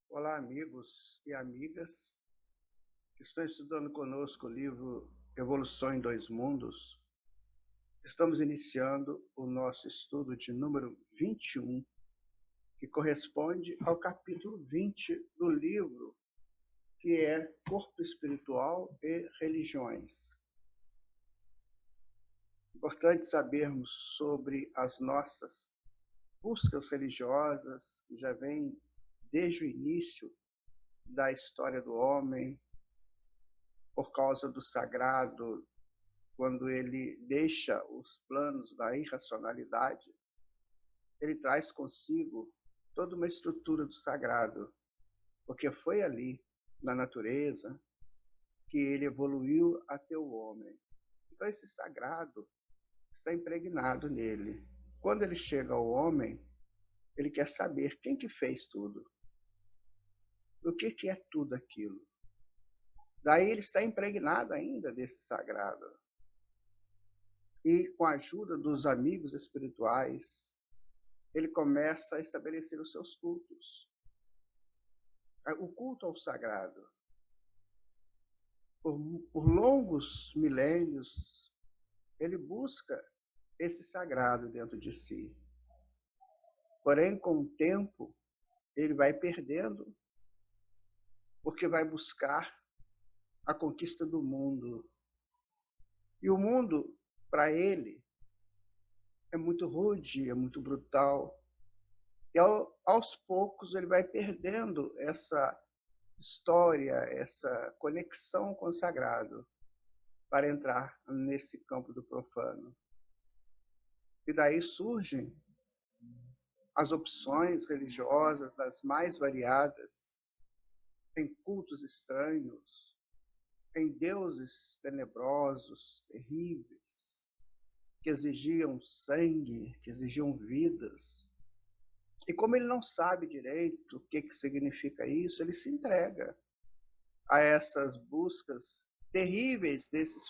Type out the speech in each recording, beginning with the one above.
Olá, amigos e amigas que estão estudando conosco o livro Evolução em Dois Mundos. Estamos iniciando o nosso estudo de número 21, que corresponde ao capítulo 20 do livro, que é Corpo Espiritual e Religiões. Importante sabermos sobre as nossas buscas religiosas, que já vêm desde o início da história do homem, por causa do sagrado, quando ele deixa os planos da irracionalidade, ele traz consigo toda uma estrutura do sagrado, porque foi ali, na natureza, que ele evoluiu até o homem. Então esse sagrado está impregnado nele. Quando ele chega ao homem, ele quer saber quem que fez tudo. O que é tudo aquilo? Daí ele está impregnado ainda desse sagrado. E com a ajuda dos amigos espirituais, ele começa a estabelecer os seus cultos. O culto ao sagrado. Por longos milênios, ele busca esse sagrado dentro de si. Porém, com o tempo, ele vai perdendo, porque vai buscar a conquista do mundo. E o mundo, para ele, é muito rude, é muito brutal. E aos poucos ele vai perdendo essa história, essa conexão com o sagrado, para entrar nesse campo do profano. E daí surgem as opções religiosas das mais variadas, em cultos estranhos, em deuses tenebrosos, terríveis, que exigiam sangue, que exigiam vidas. E como ele não sabe direito o que significa isso, ele se entrega a essas buscas terríveis desses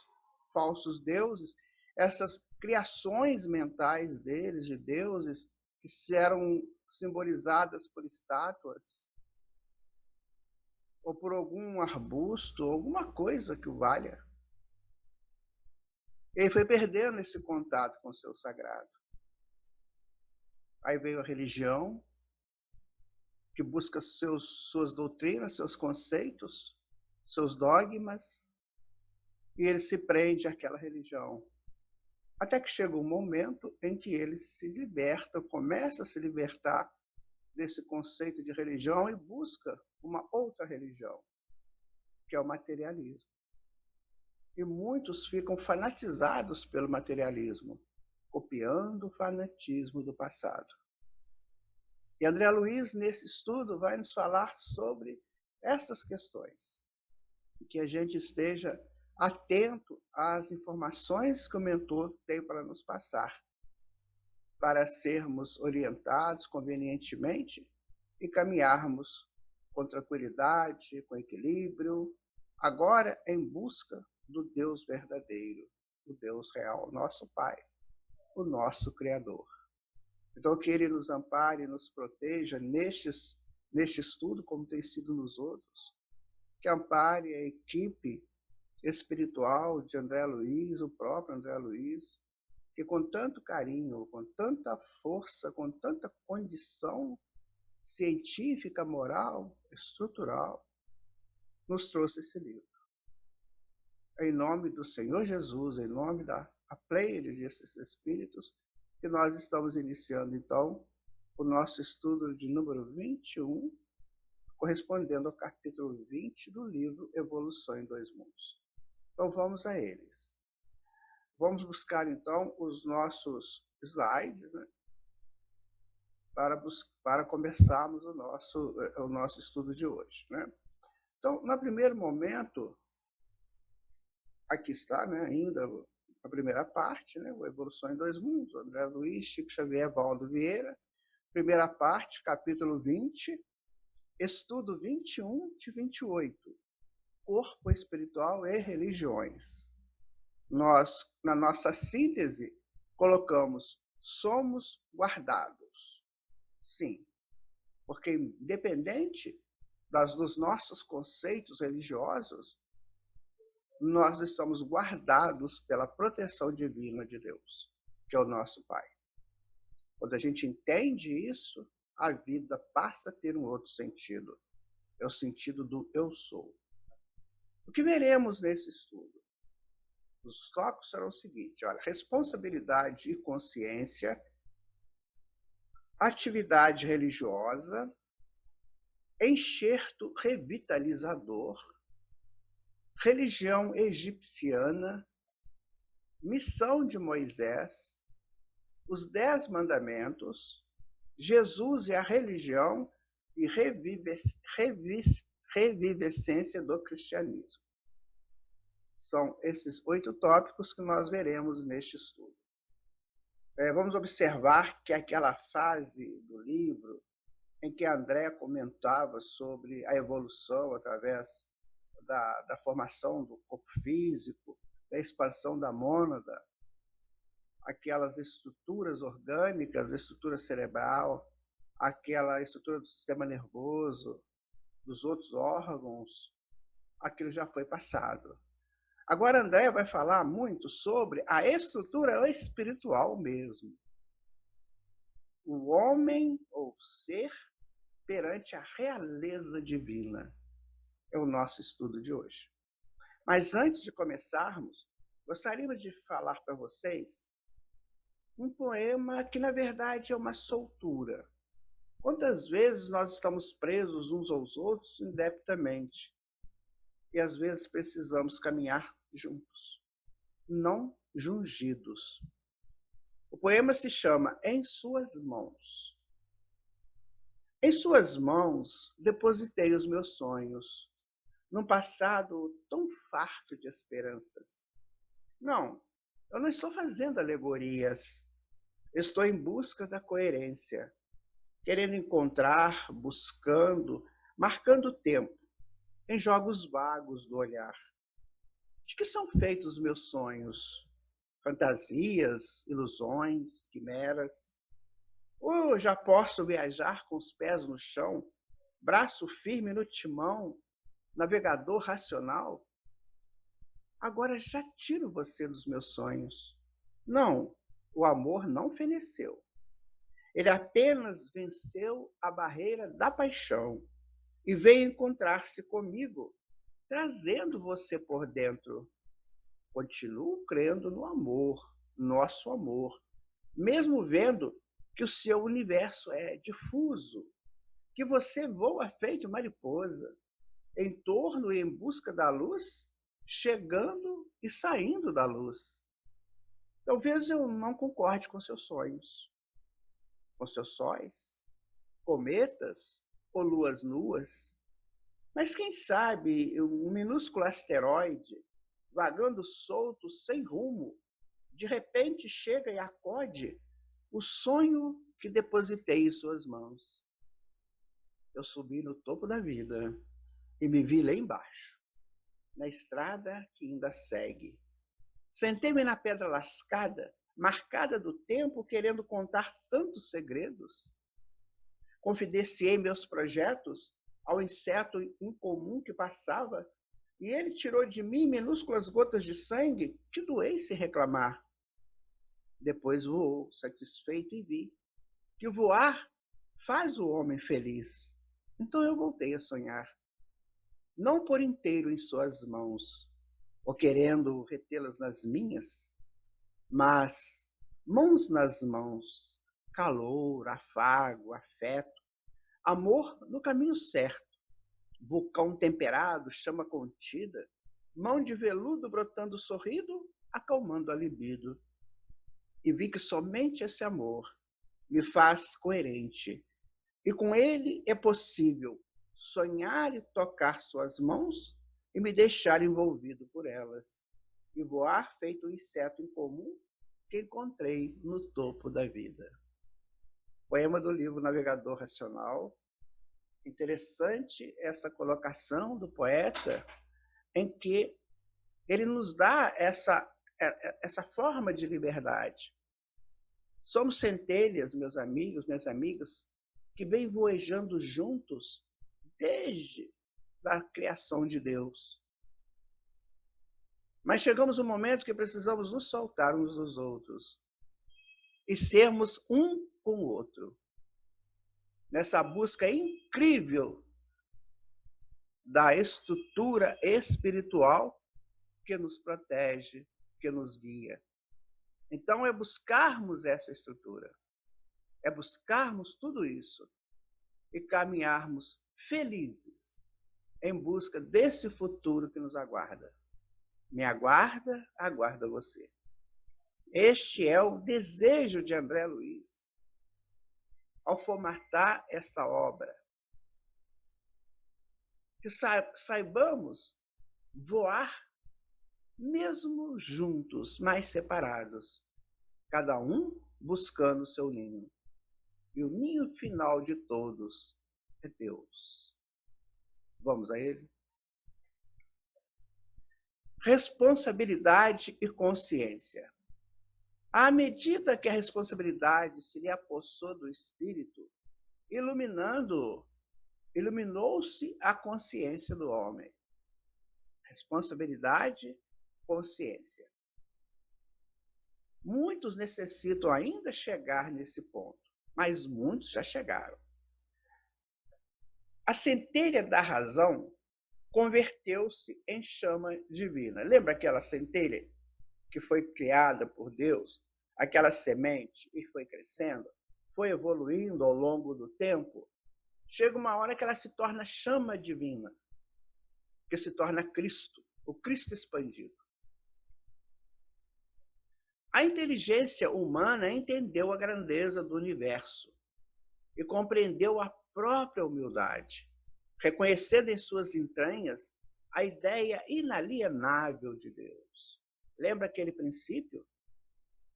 falsos deuses, essas criações mentais deles, de deuses, que eram simbolizadas por estátuas, ou por algum arbusto, alguma coisa que o valha. Ele foi perdendo esse contato com o seu sagrado. Aí veio a religião, que busca suas doutrinas, seus conceitos, seus dogmas, e ele se prende àquela religião. Até que chega um momento em que ele se liberta, começa a se libertar desse conceito de religião e busca uma outra religião, que é o materialismo. E muitos ficam fanatizados pelo materialismo, copiando o fanatismo do passado. E André Luiz, nesse estudo, vai nos falar sobre essas questões, e que a gente esteja atento às informações que o mentor tem para nos passar, para sermos orientados convenientemente e caminharmos com tranquilidade, com equilíbrio, agora em busca do Deus verdadeiro, o Deus real, nosso Pai, o nosso Criador. Então, que Ele nos ampare e nos proteja neste estudo, como tem sido nos outros, que ampare a equipe espiritual de André Luiz, o próprio André Luiz, que com tanto carinho, com tanta força, com tanta condição científica, moral, estrutural, nos trouxe esse livro. Em nome do Senhor Jesus, em nome da pleiade desses espíritos, que nós estamos iniciando, então, o nosso estudo de número 21, correspondendo ao capítulo 20 do livro Evolução em Dois Mundos. Então, vamos a eles. Vamos buscar, então, os nossos slides, né, para começarmos o nosso estudo de hoje, né? Então, no primeiro momento, aqui está, né, ainda a primeira parte, né? O Evolução em Dois Mundos, André Luiz, Chico Xavier, Valdo Vieira. Primeira parte, capítulo 20, estudo 21 de 28, Corpo Espiritual e Religiões. Nós, na nossa síntese, colocamos: somos guardados. Sim, porque independente dos nossos conceitos religiosos, nós estamos guardados pela proteção divina de Deus, que é o nosso Pai. Quando a gente entende isso, a vida passa a ter um outro sentido. É o sentido do eu sou. O que veremos nesse estudo? Os tópicos serão o seguinte: olha, responsabilidade e consciência, atividade religiosa, enxerto revitalizador, religião egipciana, missão de Moisés, os 10 mandamentos, Jesus e a religião e revivescência do cristianismo. São esses 8 tópicos que nós veremos neste estudo. Vamos observar que aquela fase do livro em que André comentava sobre a evolução através da formação do corpo físico, da expansão da mônada, aquelas estruturas orgânicas, a estrutura cerebral, aquela estrutura do sistema nervoso, dos outros órgãos, aquilo já foi passado. Agora André vai falar muito sobre a estrutura espiritual mesmo. O homem ou ser perante a realeza divina. É o nosso estudo de hoje. Mas antes de começarmos, gostaríamos de falar para vocês um poema que, na verdade, é uma soltura. Quantas vezes nós estamos presos uns aos outros indebitamente? E às vezes precisamos caminhar juntos, não jungidos. O poema se chama Em Suas Mãos. Em suas mãos depositei os meus sonhos, num passado tão farto de esperanças. Não, eu não estou fazendo alegorias. Estou em busca da coerência, querendo encontrar, buscando, marcando o tempo, em jogos vagos do olhar. De que são feitos os meus sonhos? Fantasias, ilusões, quimeras? Ou já posso viajar com os pés no chão, braço firme no timão, navegador racional? Agora já tiro você dos meus sonhos. Não, o amor não feneceu. Ele apenas venceu a barreira da paixão e veio encontrar-se comigo, trazendo você por dentro. Continuo crendo no amor, nosso amor, mesmo vendo que o seu universo é difuso, que você voa feito mariposa, em torno e em busca da luz, chegando e saindo da luz. Talvez eu não concorde com seus sonhos, com seus sóis, cometas ou luas nuas, mas quem sabe um minúsculo asteroide, vagando solto, sem rumo, de repente chega e acode o sonho que depositei em suas mãos. Eu subi no topo da vida e me vi lá embaixo, na estrada que ainda segue. Sentei-me na pedra lascada, marcada do tempo, querendo contar tantos segredos. Confidenciei meus projetos ao inseto incomum que passava, e ele tirou de mim minúsculas gotas de sangue que doei se reclamar. Depois voou, satisfeito, e vi que voar faz o homem feliz. Então eu voltei a sonhar, não por inteiro em suas mãos, ou querendo retê-las nas minhas, mas mãos nas mãos, calor, afago, afeto, amor no caminho certo, vulcão temperado, chama contida, mão de veludo brotando sorrido, acalmando a libido. E vi que somente esse amor me faz coerente, e com ele é possível sonhar e tocar suas mãos e me deixar envolvido por elas. e voar feito um inseto incomum que encontrei no topo da vida. Poema do livro Navegador Racional. Interessante essa colocação do poeta, em que ele nos dá essa forma de liberdade. Somos centelhas, meus amigos, minhas amigas, que vêm voejando juntos desde a criação de Deus. Mas chegamos um momento que precisamos nos soltar uns dos outros e sermos um com o outro, nessa busca incrível da estrutura espiritual que nos protege, que nos guia. Então, é buscarmos essa estrutura, é buscarmos tudo isso e caminharmos felizes em busca desse futuro que nos aguarda. Me aguarda, aguarda você. Este é o desejo de André Luiz ao formatar esta obra. Que saibamos voar mesmo juntos, mas separados, cada um buscando o seu ninho. E o ninho final de todos é Deus. Vamos a ele? Responsabilidade e consciência. À medida que a responsabilidade se lhe apossou do espírito, iluminou-se a consciência do homem. Responsabilidade, consciência. Muitos necessitam ainda chegar nesse ponto, mas muitos já chegaram. A centelha da razão converteu-se em chama divina. Lembra aquela centelha que foi criada por Deus, aquela semente e foi crescendo, foi evoluindo ao longo do tempo? Chega uma hora que ela se torna chama divina, que se torna Cristo, o Cristo expandido. A inteligência humana entendeu a grandeza do universo e compreendeu a própria humildade, reconhecendo em suas entranhas a ideia inalienável de Deus. Lembra aquele princípio?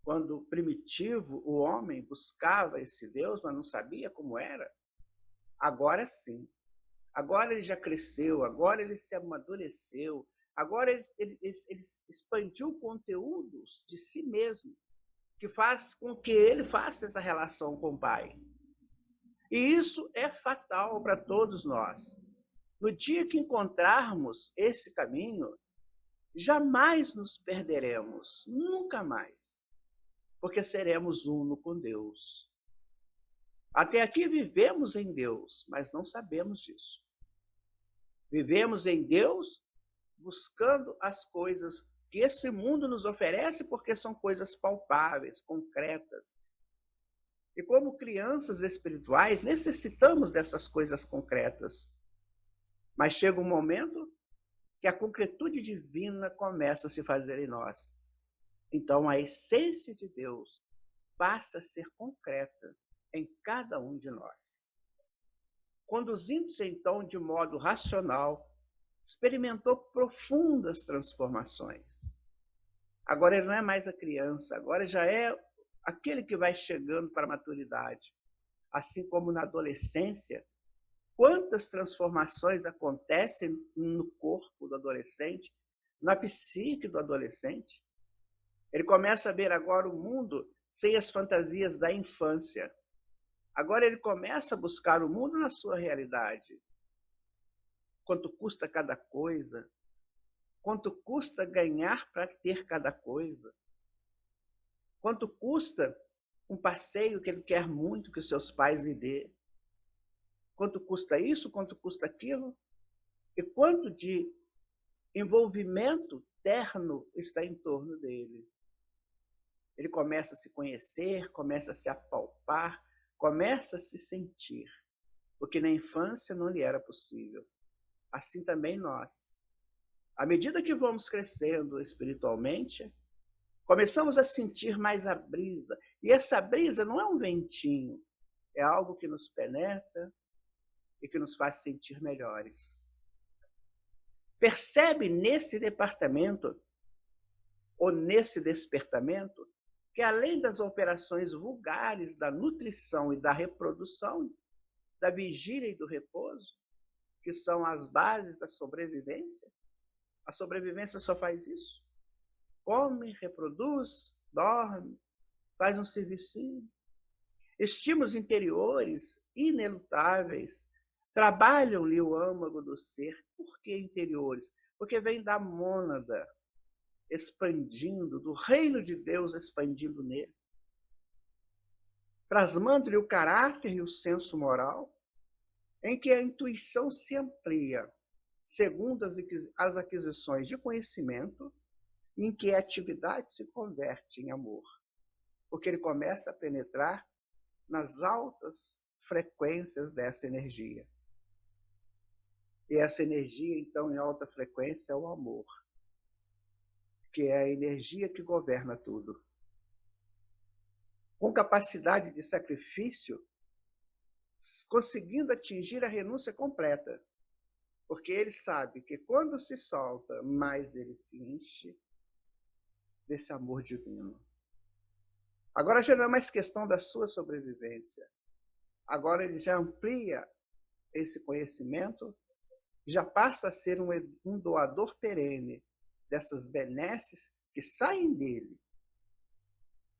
Quando primitivo, o homem buscava esse Deus, mas não sabia como era? Agora sim. Agora ele já cresceu, agora ele se amadureceu, agora ele expandiu conteúdos de si mesmo, que faz com que ele faça essa relação com o Pai. E isso é fatal para todos nós. No dia que encontrarmos esse caminho, jamais nos perderemos, nunca mais, porque seremos uno com Deus. Até aqui vivemos em Deus, mas não sabemos disso. Vivemos em Deus buscando as coisas que esse mundo nos oferece, porque são coisas palpáveis, concretas. E como crianças espirituais, necessitamos dessas coisas concretas. Mas chega um momento que a concretude divina começa a se fazer em nós. Então, a essência de Deus passa a ser concreta em cada um de nós. Conduzindo-se, então, de modo racional, experimentou profundas transformações. Agora ele não é mais a criança, agora já é aquele que vai chegando para a maturidade. Assim como na adolescência, quantas transformações acontecem no corpo do adolescente, na psique do adolescente. Ele começa a ver agora o mundo sem as fantasias da infância. Agora ele começa a buscar o mundo na sua realidade. Quanto custa cada coisa? Quanto custa ganhar para ter cada coisa? Quanto custa um passeio que ele quer muito que os seus pais lhe dê? Quanto custa isso? Quanto custa aquilo? E quanto de envolvimento terno está em torno dele? Ele começa a se conhecer, começa a se apalpar, começa a se sentir, porque na infância não lhe era possível. Assim também nós. À medida que vamos crescendo espiritualmente, começamos a sentir mais a brisa. E essa brisa não é um ventinho, é algo que nos penetra e que nos faz sentir melhores. Percebe nesse departamento ou nesse despertamento, que além das operações vulgares da nutrição e da reprodução, da vigília e do repouso, que são as bases da sobrevivência, a sobrevivência só faz isso. Come, reproduz, dorme, faz um servicinho. Estímulos interiores inelutáveis trabalham-lhe o âmago do ser. Por que interiores? Porque vem da mônada, expandindo, do reino de Deus expandindo nele, plasmando-lhe o caráter e o senso moral, em que a intuição se amplia, segundo as aquisições de conhecimento, em que a atividade se converte em amor, porque ele começa a penetrar nas altas frequências dessa energia. E essa energia, então, em alta frequência, é o amor, que é a energia que governa tudo. Com capacidade de sacrifício, conseguindo atingir a renúncia completa, porque ele sabe que quando se solta, mais ele se enche desse amor divino. Agora já não é mais questão da sua sobrevivência. Agora ele já amplia esse conhecimento, já passa a ser um doador perene dessas benesses que saem dele,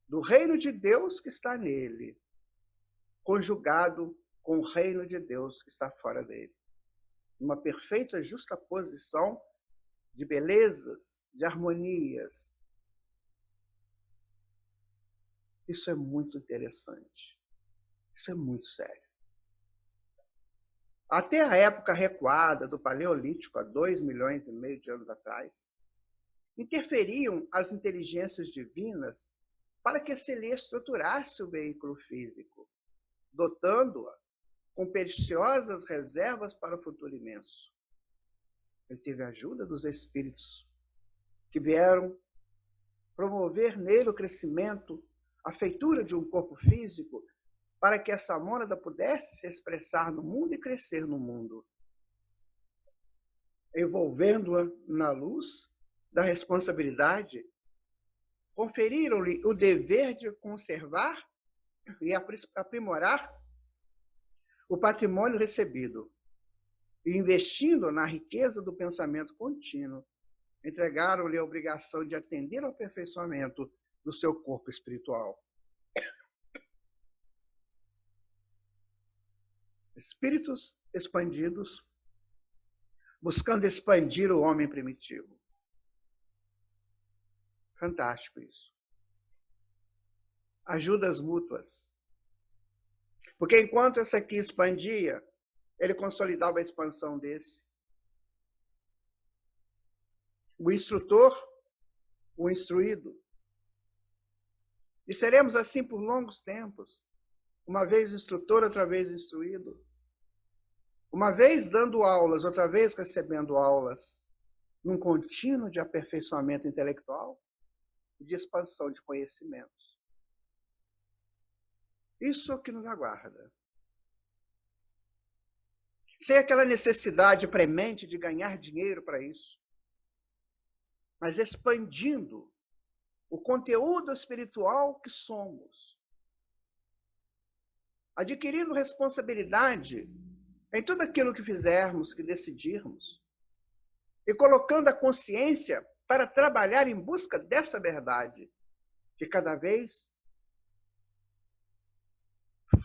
do reino de Deus que está nele, conjugado com o reino de Deus que está fora dele. Uma perfeita justaposição de belezas, de harmonias. Isso é muito interessante. Isso é muito sério. Até a época recuada do Paleolítico, há 2,5 milhões de anos atrás, interferiam as inteligências divinas para que se lhe estruturasse o veículo físico, dotando-a com preciosas reservas para o futuro imenso. Ele teve a ajuda dos espíritos, que vieram promover nele o crescimento, a feitura de um corpo físico, para que essa mônada pudesse se expressar no mundo e crescer no mundo, envolvendo-a na luz da responsabilidade, conferiram-lhe o dever de conservar e aprimorar o patrimônio recebido, e investindo na riqueza do pensamento contínuo, entregaram-lhe a obrigação de atender ao aperfeiçoamento do seu corpo espiritual. Espíritos expandidos, buscando expandir o homem primitivo. Fantástico isso. Ajudas mútuas. Porque enquanto esse aqui expandia, ele consolidava a expansão desse. O instrutor, o instruído. E seremos assim por longos tempos. Uma vez instrutor, outra vez instruído. Uma vez dando aulas, outra vez recebendo aulas, num contínuo de aperfeiçoamento intelectual e de expansão de conhecimentos. Isso é o que nos aguarda. Sem aquela necessidade premente de ganhar dinheiro para isso, mas expandindo o conteúdo espiritual que somos, adquirindo responsabilidade em tudo aquilo que fizermos, que decidirmos, e colocando a consciência para trabalhar em busca dessa verdade, que cada vez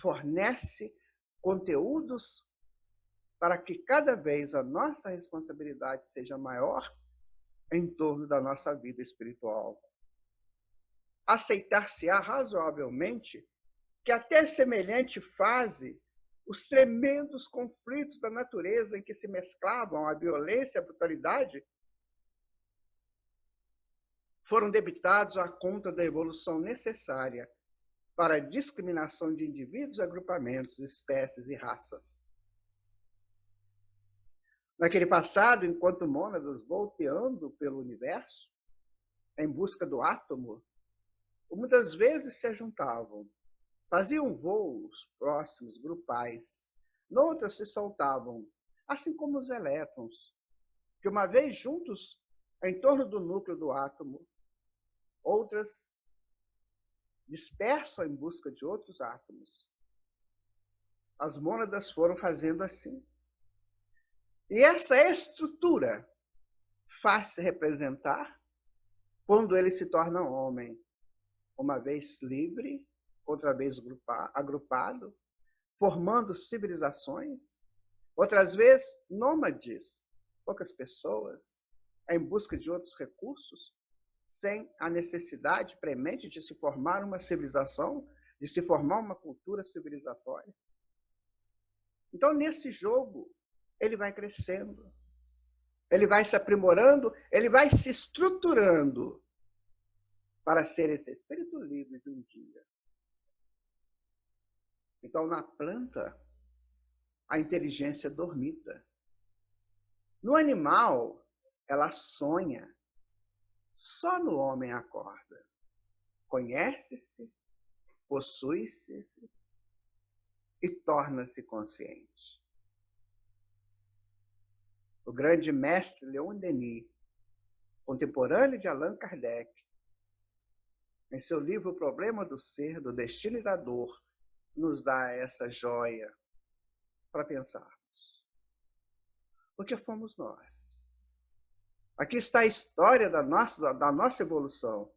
fornece conteúdos para que cada vez a nossa responsabilidade seja maior em torno da nossa vida espiritual. Aceitar-se-á razoavelmente que até semelhante fase, os tremendos conflitos da natureza em que se mesclavam a violência e a brutalidade foram debitados à conta da evolução necessária para a discriminação de indivíduos, agrupamentos, espécies e raças. Naquele passado, enquanto mônadas volteando pelo universo, em busca do átomo, muitas vezes se juntavam, faziam voos próximos, grupais, noutras se soltavam, assim como os elétrons, que uma vez juntos em torno do núcleo do átomo, outras dispersam em busca de outros átomos. As mônadas foram fazendo assim. E essa estrutura faz-se representar quando ele se torna homem, uma vez livre, outra vez agrupado, formando civilizações, outras vezes nômades, poucas pessoas, em busca de outros recursos, sem a necessidade premente de se formar uma civilização, de se formar uma cultura civilizatória. Então, nesse jogo, ele vai crescendo, ele vai se aprimorando, ele vai se estruturando para ser esse espírito livre de um dia. Então, na planta, a inteligência dormita. No animal, ela sonha. Só no homem acorda. Conhece-se, possui-se e torna-se consciente. O grande mestre Leon Denis, contemporâneo de Allan Kardec, em seu livro O Problema do Ser, do Destino e da Dor, nos dá essa joia para pensarmos. Porque fomos nós. Aqui está a história da nossa evolução.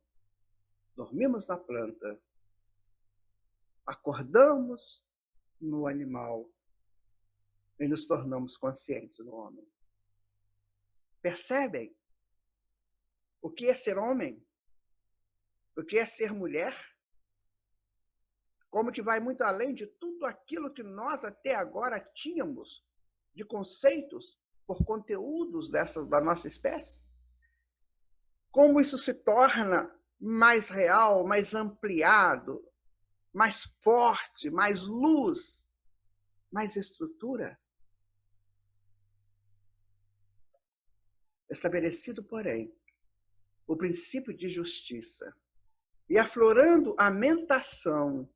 Dormimos na planta, acordamos no animal e nos tornamos conscientes no homem. Percebem o que é ser homem? O que é ser mulher? Como que vai muito além de tudo aquilo que nós até agora tínhamos de conceitos por conteúdos da nossa espécie? Como isso se torna mais real, mais ampliado, mais forte, mais luz, mais estrutura? Estabelecido, porém, o princípio de justiça e aflorando a mentação,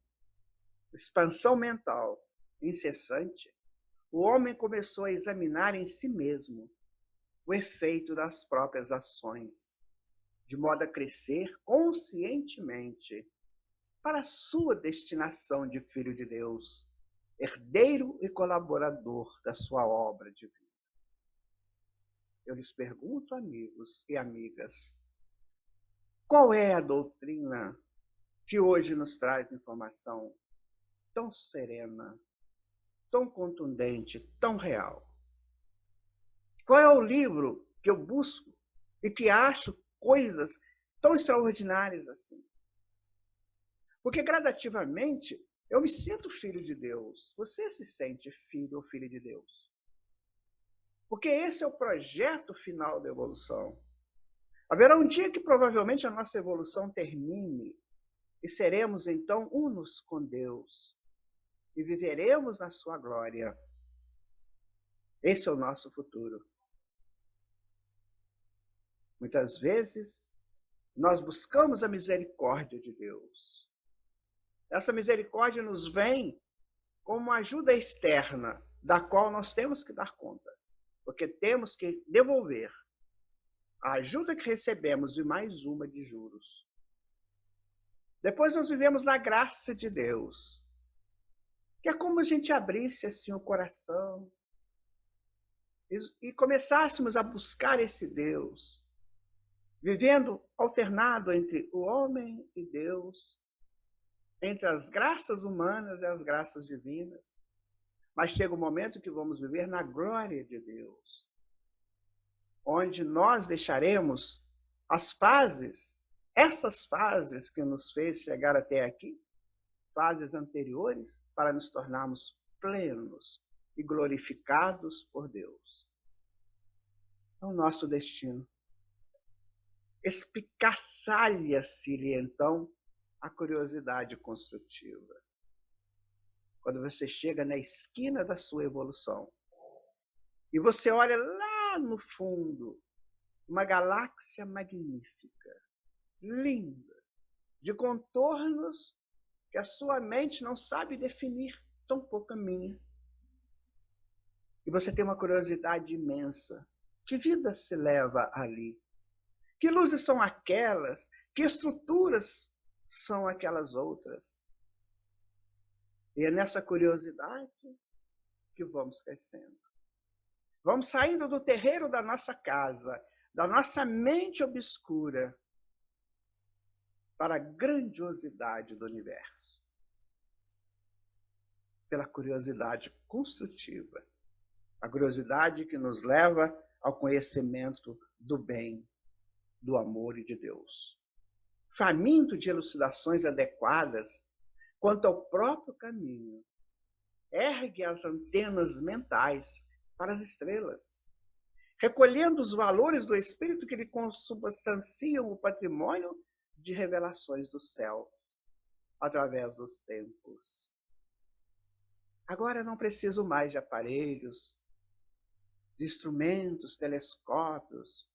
expansão mental incessante, o homem começou a examinar em si mesmo o efeito das próprias ações, de modo a crescer conscientemente para a sua destinação de filho de Deus, herdeiro e colaborador da sua obra divina. Eu lhes pergunto, amigos e amigas, qual é a doutrina que hoje nos traz informação tão serena, tão contundente, tão real? Qual é o livro que eu busco e que acho coisas tão extraordinárias assim? Porque gradativamente eu me sinto filho de Deus. Você se sente filho ou filha de Deus? Porque esse é o projeto final da evolução. Haverá um dia que provavelmente a nossa evolução termine e seremos então unos com Deus e viveremos na sua glória. Esse é o nosso futuro. Muitas vezes nós buscamos a misericórdia de Deus. Essa misericórdia nos vem como uma ajuda externa, da qual nós temos que dar conta, porque temos que devolver a ajuda que recebemos e mais uma de juros. Depois nós vivemos na graça de Deus, que é como a gente abrisse assim o coração e começássemos a buscar esse Deus, vivendo alternado entre o homem e Deus, entre as graças humanas e as graças divinas. Mas chega o momento que vamos viver na glória de Deus, onde nós deixaremos as fases, essas fases que nos fez chegar até aqui, fases anteriores, para nos tornarmos plenos e glorificados por Deus. É o nosso destino. Espicaçalha-se-lhe, então, a curiosidade construtiva. Quando você chega na esquina da sua evolução e você olha lá no fundo, uma galáxia magnífica, linda, de contornos que a sua mente não sabe definir, tão pouco a minha. E você tem uma curiosidade imensa. Que vida se leva ali? Que luzes são aquelas? Que estruturas são aquelas outras? E é nessa curiosidade que vamos crescendo. Vamos saindo do terreiro da nossa casa, da nossa mente obscura, para a grandiosidade do universo. Pela curiosidade construtiva. A curiosidade que nos leva ao conhecimento do bem, do amor e de Deus. Faminto de elucidações adequadas quanto ao próprio caminho, ergue as antenas mentais para as estrelas, recolhendo os valores do espírito que lhe consubstanciam o patrimônio de revelações do céu, através dos tempos. Agora não preciso mais de aparelhos, de instrumentos, telescópios,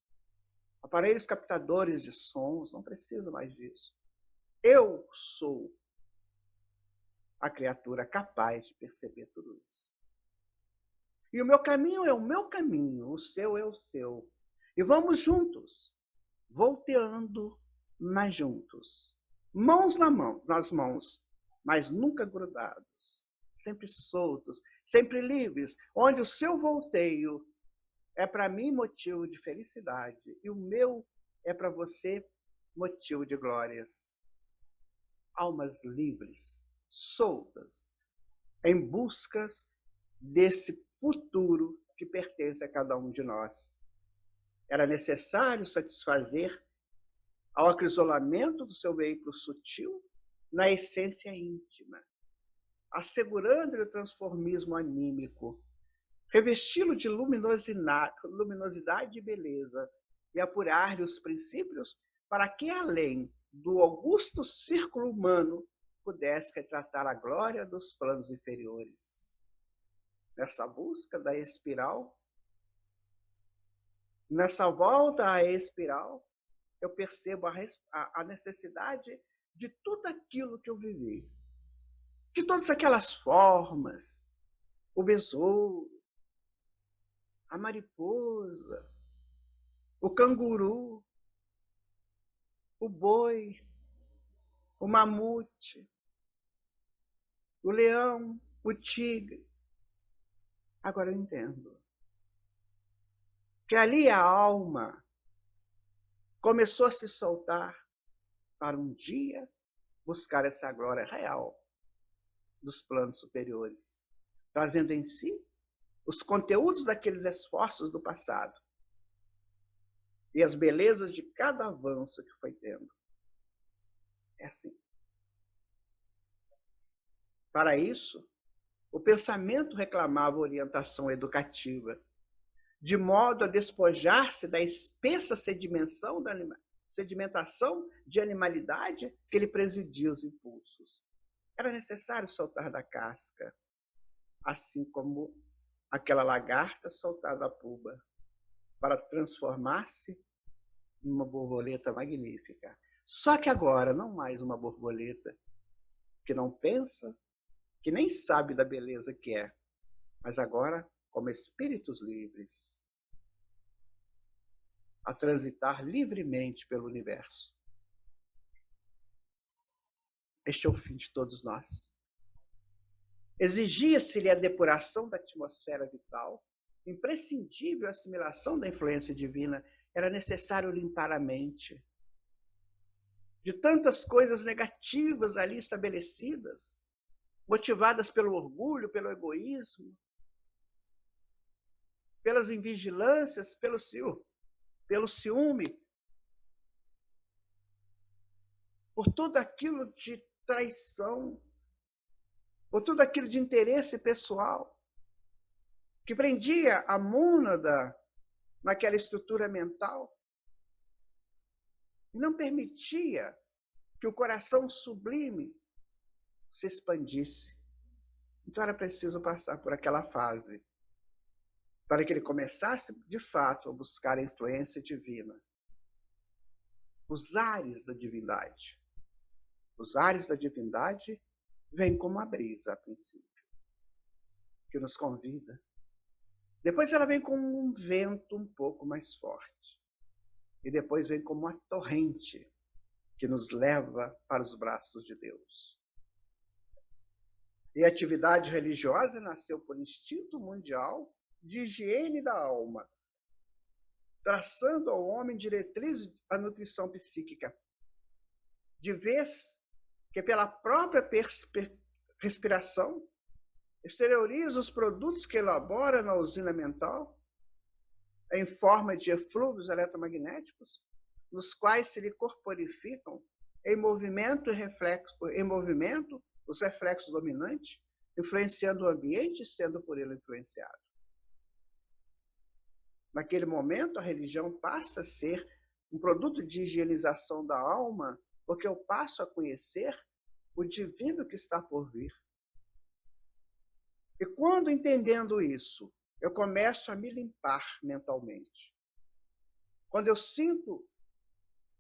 aparelhos captadores de sons, não preciso mais disso. Eu sou a criatura capaz de perceber tudo isso. E o meu caminho é o meu caminho, o seu é o seu. E vamos juntos, volteando, mas juntos. Mãos nas mãos, mas nunca grudados. Sempre soltos, sempre livres, onde o seu volteio é para mim motivo de felicidade e o meu é para você motivo de glórias. Almas livres, soltas, em busca desse futuro que pertence a cada um de nós. Era necessário satisfazer ao acrisolamento do seu veículo sutil na essência íntima, assegurando-lhe o transformismo anímico, revesti-lo de luminosidade e beleza e apurar-lhe os princípios para que, além do augusto círculo humano, pudesse retratar a glória dos planos inferiores. Nessa busca da espiral, nessa volta à espiral, eu percebo a necessidade de tudo aquilo que eu vivi, de todas aquelas formas, o besouro, a mariposa, o canguru, o boi, o mamute, o leão, o tigre. Agora eu entendo que ali a alma começou a se soltar para um dia buscar essa glória real dos planos superiores, trazendo em si os conteúdos daqueles esforços do passado e as belezas de cada avanço que foi tendo. É assim. Para isso, o pensamento reclamava orientação educativa, de modo a despojar-se da espessa sedimentação de animalidade que lhe presidia os impulsos. Era necessário soltar da casca, assim como aquela lagarta soltar da puba, para transformar-se em uma borboleta magnífica. Só que agora, não mais uma borboleta que não pensa, que nem sabe da beleza que é, mas agora como espíritos livres, a transitar livremente pelo universo. Este é o fim de todos nós. Exigia-se-lhe a depuração da atmosfera vital, imprescindível a assimilação da influência divina, era necessário limpar a mente de tantas coisas negativas ali estabelecidas, motivadas pelo orgulho, pelo egoísmo, pelas invigilâncias, pelo ciúme, por tudo aquilo de traição, por tudo aquilo de interesse pessoal, que prendia a mônada naquela estrutura mental e não permitia que o coração sublime se expandisse. Então era preciso passar por aquela fase para que ele começasse, de fato, a buscar a influência divina. Os ares da divindade. Os ares da divindade vêm como a brisa, a princípio, que nos convida. Depois ela vem com um vento um pouco mais forte. e depois vem como uma torrente que nos leva para os braços de Deus. E a atividade religiosa nasceu por instinto mundial de higiene da alma, traçando ao homem diretrizes à nutrição psíquica, de vez que pela própria respiração exterioriza os produtos que elabora na usina mental em forma de eflúvios eletromagnéticos, nos quais se lhe corporificam em movimento os reflexos dominantes, influenciando o ambiente e sendo por ele influenciado. Naquele momento, a religião passa a ser um produto de higienização da alma, porque eu passo a conhecer o divino que está por vir. E quando, entendendo isso, eu começo a me limpar mentalmente, quando eu sinto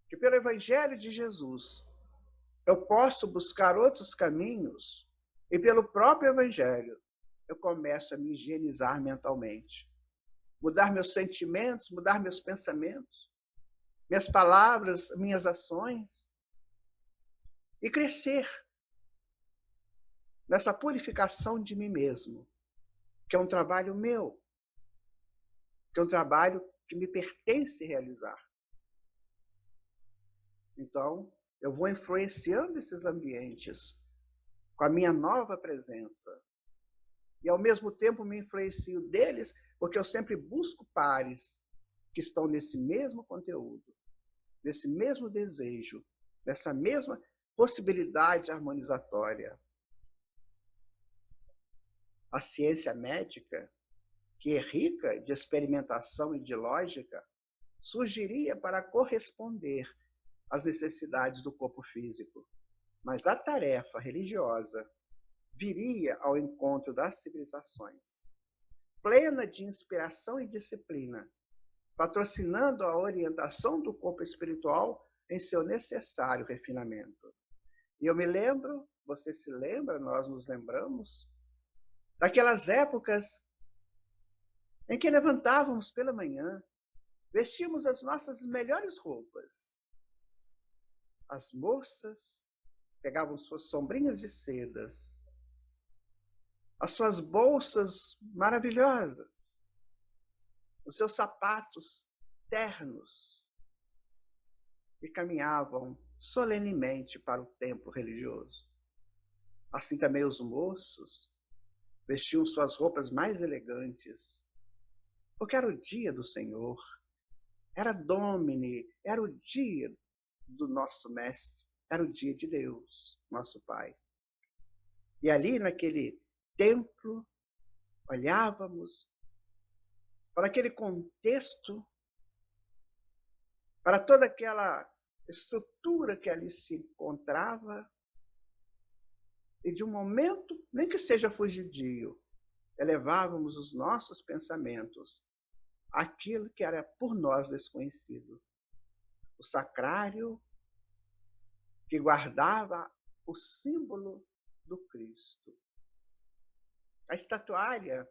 que pelo Evangelho de Jesus eu posso buscar outros caminhos, e pelo próprio Evangelho eu começo a me higienizar mentalmente, mudar meus sentimentos, mudar meus pensamentos, minhas palavras, minhas ações, e crescer nessa purificação de mim mesmo, que é um trabalho meu, que é um trabalho que me pertence realizar. Então, eu vou influenciando esses ambientes com a minha nova presença. E, ao mesmo tempo, me influencio deles, porque eu sempre busco pares que estão nesse mesmo conteúdo, nesse mesmo desejo, nessa mesma possibilidade harmonizatória. A ciência médica, que é rica de experimentação e de lógica, surgiria para corresponder às necessidades do corpo físico. Mas a tarefa religiosa viria ao encontro das civilizações, plena de inspiração e disciplina, patrocinando a orientação do corpo espiritual em seu necessário refinamento. E eu me lembro, você se lembra, nós nos lembramos, daquelas épocas em que levantávamos pela manhã, vestíamos as nossas melhores roupas. As moças pegavam suas sombrinhas de sedas, as suas bolsas maravilhosas, os seus sapatos ternos, e caminhavam solenemente para o templo religioso. Assim também os moços vestiam suas roupas mais elegantes, porque era o dia do Senhor, era Domini, era o dia do nosso Mestre, era o dia de Deus, nosso Pai. E ali naquele templo, olhávamos para aquele contexto, para toda aquela estrutura que ali se encontrava, e de um momento, nem que seja fugidio, elevávamos os nossos pensamentos àquilo que era por nós desconhecido. O sacrário que guardava o símbolo do Cristo. A estatuária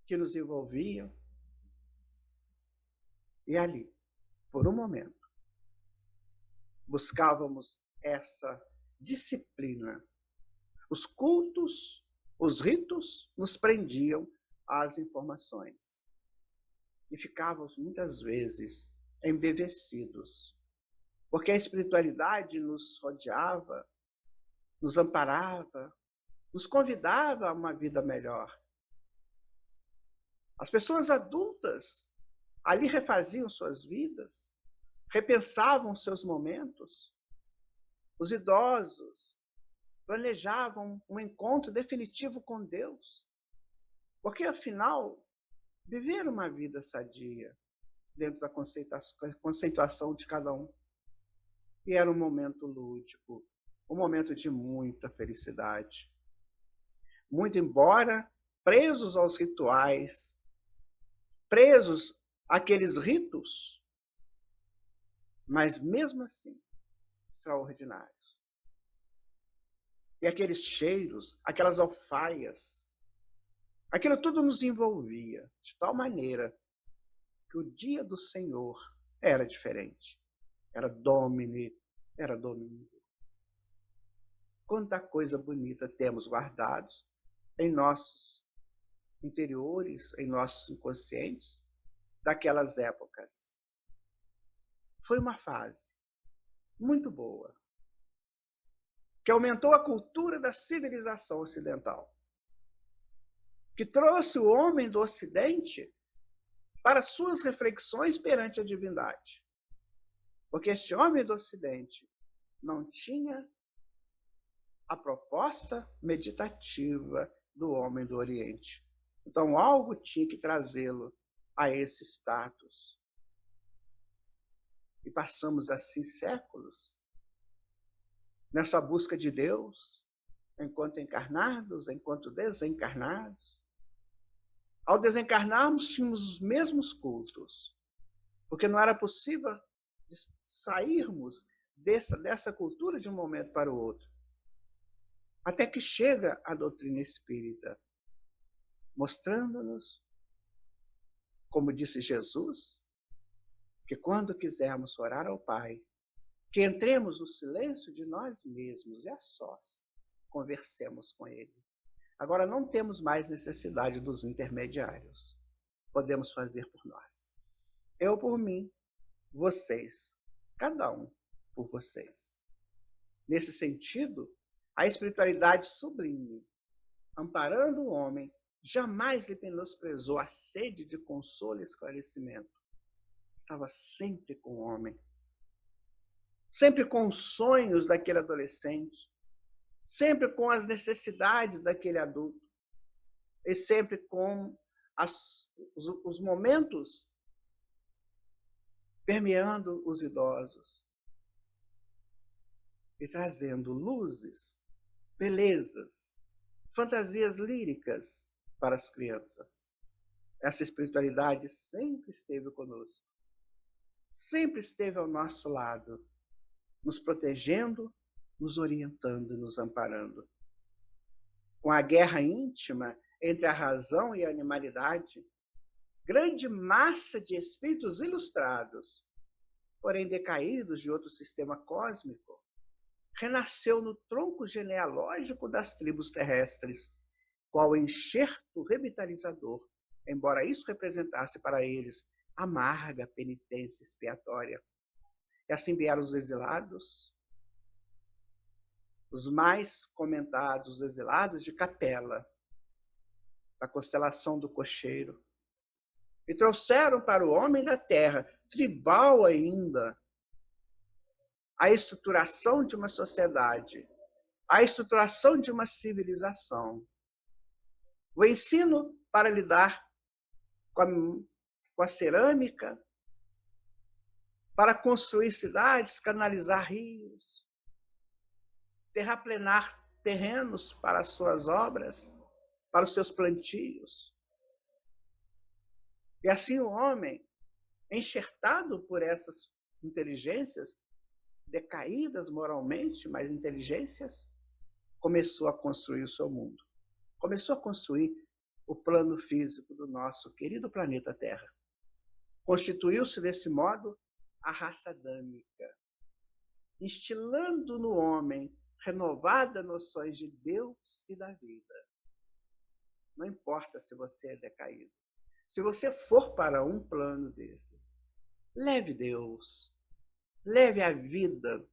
que nos envolvia. E ali, por um momento, buscávamos essa disciplina. Os cultos, os ritos nos prendiam às informações. E ficávamos, muitas vezes, embevecidos. Porque a espiritualidade nos rodeava, nos amparava, nos convidava a uma vida melhor. As pessoas adultas ali refaziam suas vidas, repensavam seus momentos. Os idosos planejavam um encontro definitivo com Deus, porque, afinal, viver uma vida sadia dentro da conceituação de cada um. E era um momento lúdico, um momento de muita felicidade. Muito embora presos aos rituais, presos àqueles ritos, mas mesmo assim, extraordinários. E aqueles cheiros, aquelas alfaias, aquilo tudo nos envolvia de tal maneira que o dia do Senhor era diferente. Era domine, era domínio. Quanta coisa bonita temos guardados em nossos interiores, em nossos inconscientes, daquelas épocas. Foi uma fase muito boa, que aumentou a cultura da civilização ocidental, que trouxe o homem do Ocidente para suas reflexões perante a divindade. Porque este homem do Ocidente não tinha a proposta meditativa do homem do Oriente. Então, algo tinha que trazê-lo a esse status. E passamos assim séculos nessa busca de Deus, enquanto encarnados, enquanto desencarnados. Ao desencarnarmos, tínhamos os mesmos cultos, porque não era possível sairmos dessa cultura de um momento para o outro. Até que chega a doutrina espírita, mostrando-nos, como disse Jesus, que quando quisermos orar ao Pai, que entremos no silêncio de nós mesmos e a sós, conversemos com Ele. Agora não temos mais necessidade dos intermediários. Podemos fazer por nós. Eu por mim, vocês, cada um por vocês. Nesse sentido, a espiritualidade sublime, amparando o homem, jamais lhe menosprezou a sede de consolo e esclarecimento. Estava sempre com o homem, sempre com os sonhos daquele adolescente, sempre com as necessidades daquele adulto, e sempre com os momentos permeando os idosos e trazendo luzes, belezas, fantasias líricas para as crianças. Essa espiritualidade sempre esteve conosco, sempre esteve ao nosso lado, nos protegendo, nos orientando e nos amparando. Com a guerra íntima entre a razão e a animalidade, grande massa de espíritos ilustrados, porém decaídos de outro sistema cósmico, renasceu no tronco genealógico das tribos terrestres, qual enxerto revitalizador, embora isso representasse para eles amarga penitência expiatória. E assim vieram os exilados, os mais comentados exilados de Capela, da constelação do Cocheiro, e trouxeram para o homem da terra, tribal ainda, a estruturação de uma sociedade, a estruturação de uma civilização. O ensino para lidar com a cerâmica, para construir cidades, canalizar rios, terraplenar terrenos para as suas obras, para os seus plantios. E assim o homem, enxertado por essas inteligências, decaídas moralmente, mas inteligências, começou a construir o seu mundo. Começou a construir o plano físico do nosso querido planeta Terra. Constituiu-se desse modo a raça adâmica, instilando no homem renovadas noções de Deus e da vida. Não importa se você é decaído. Se você for para um plano desses, leve Deus, leve a vida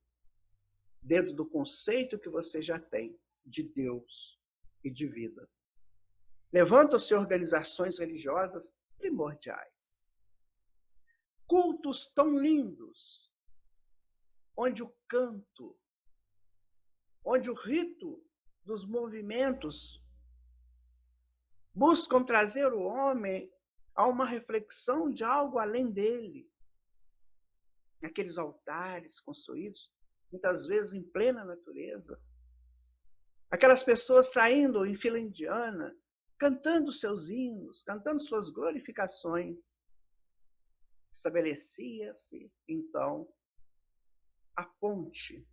dentro do conceito que você já tem de Deus e de vida. Levantam-se organizações religiosas primordiais. Cultos tão lindos, onde o canto, onde o rito dos movimentos buscam trazer o homem a uma reflexão de algo além dele. Naqueles altares construídos, muitas vezes em plena natureza. Aquelas pessoas saindo em fila indiana, cantando seus hinos, cantando suas glorificações. Estabelecia-se, então, a ponte,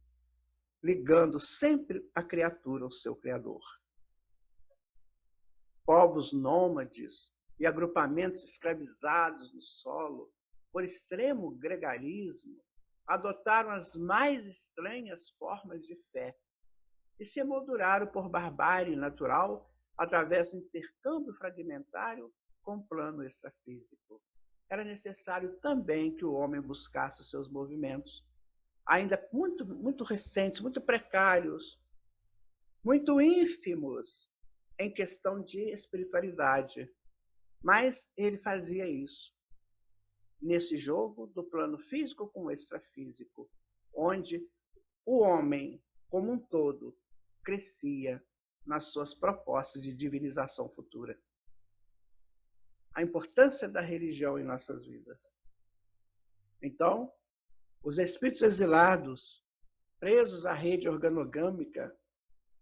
ligando sempre a criatura ao seu Criador. Povos nômades e agrupamentos escravizados no solo, por extremo gregarismo, adotaram as mais estranhas formas de fé e se emolduraram por barbárie natural através do intercâmbio fragmentário com o plano extrafísico. Era necessário também que o homem buscasse os seus movimentos, ainda muito recentes, muito precários, muito ínfimos em questão de espiritualidade. Mas ele fazia isso nesse jogo do plano físico com o extrafísico, onde o homem, como um todo, crescia nas suas propostas de divinização futura. A importância da religião em nossas vidas. Então, os espíritos exilados, presos à rede organogâmica,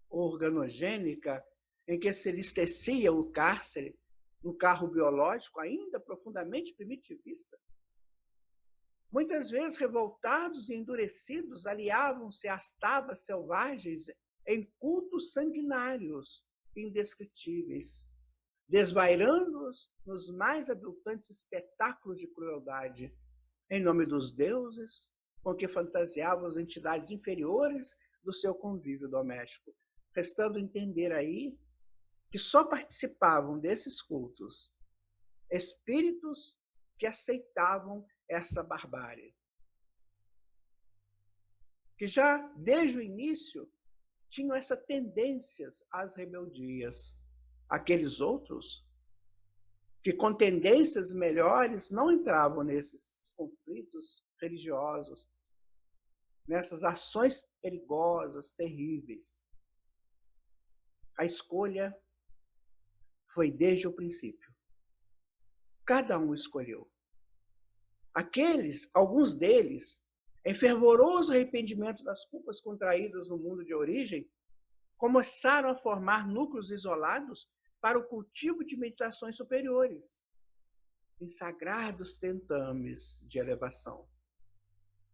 organogênica, em que se lhes tecia o cárcere, um carro biológico ainda profundamente primitivista, muitas vezes revoltados e endurecidos, aliavam-se às tabas selvagens em cultos sanguinários indescritíveis, desvairando-os nos mais aviltantes espetáculos de crueldade, em nome dos deuses com que fantasiavam as entidades inferiores do seu convívio doméstico, restando entender aí que só participavam desses cultos espíritos que aceitavam essa barbárie, que já desde o início tinham essas tendências às rebeldias. Aqueles outros que com tendências melhores não entravam nesses conflitos religiosos, nessas ações perigosas, terríveis. A escolha foi desde o princípio. Cada um escolheu. Alguns deles, em fervoroso arrependimento das culpas contraídas no mundo de origem, começaram a formar núcleos isolados para o cultivo de meditações superiores, em sagrados tentames de elevação.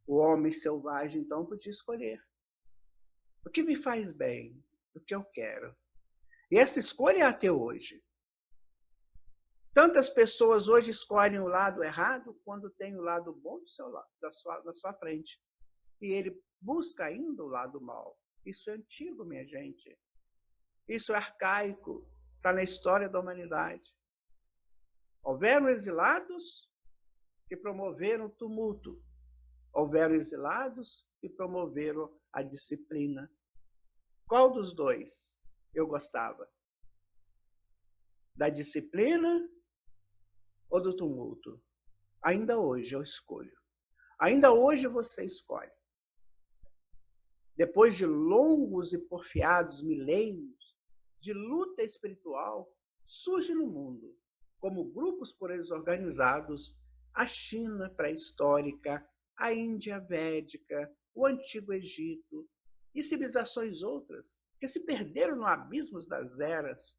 O homem selvagem, então, podia escolher o que me faz bem, o que eu quero. E essa escolha é até hoje. Tantas pessoas hoje escolhem o lado errado quando tem o lado bom da sua frente. E ele busca ainda o lado mau. Isso é antigo, minha gente. Isso é arcaico. Está na história da humanidade. Houveram exilados que promoveram o tumulto. Houveram exilados que promoveram a disciplina. Qual dos dois eu gostava? Da disciplina ou do tumulto? Ainda hoje eu escolho. Ainda hoje você escolhe. Depois de longos e porfiados milênios de luta espiritual, surge no mundo, como grupos por eles organizados, a China pré-histórica, a Índia védica, o Antigo Egito e civilizações outras que se perderam no abismo das eras,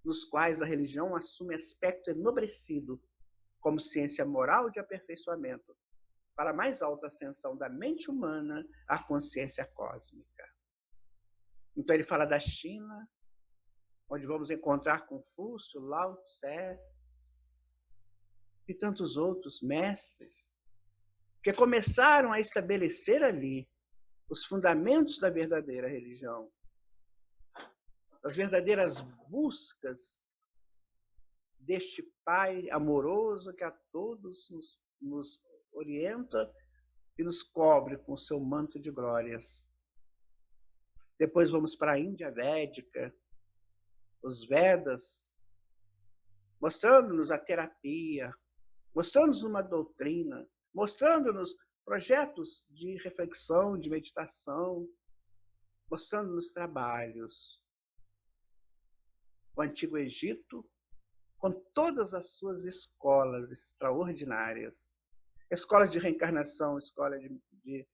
nos quais a religião assume aspecto enobrecido como ciência moral de aperfeiçoamento para a mais alta ascensão da mente humana à consciência cósmica. Então ele fala da China, onde vamos encontrar Confúcio, Lao Tse e tantos outros mestres que começaram a estabelecer ali os fundamentos da verdadeira religião, as verdadeiras buscas deste Pai amoroso que a todos nos orienta e nos cobre com o seu manto de glórias. Depois vamos para a Índia védica, os Vedas, mostrando-nos a terapia, mostrando-nos uma doutrina, mostrando-nos projetos de reflexão, de meditação, mostrando-nos trabalhos. O Antigo Egito, com todas as suas escolas extraordinárias, escola de reencarnação, escola de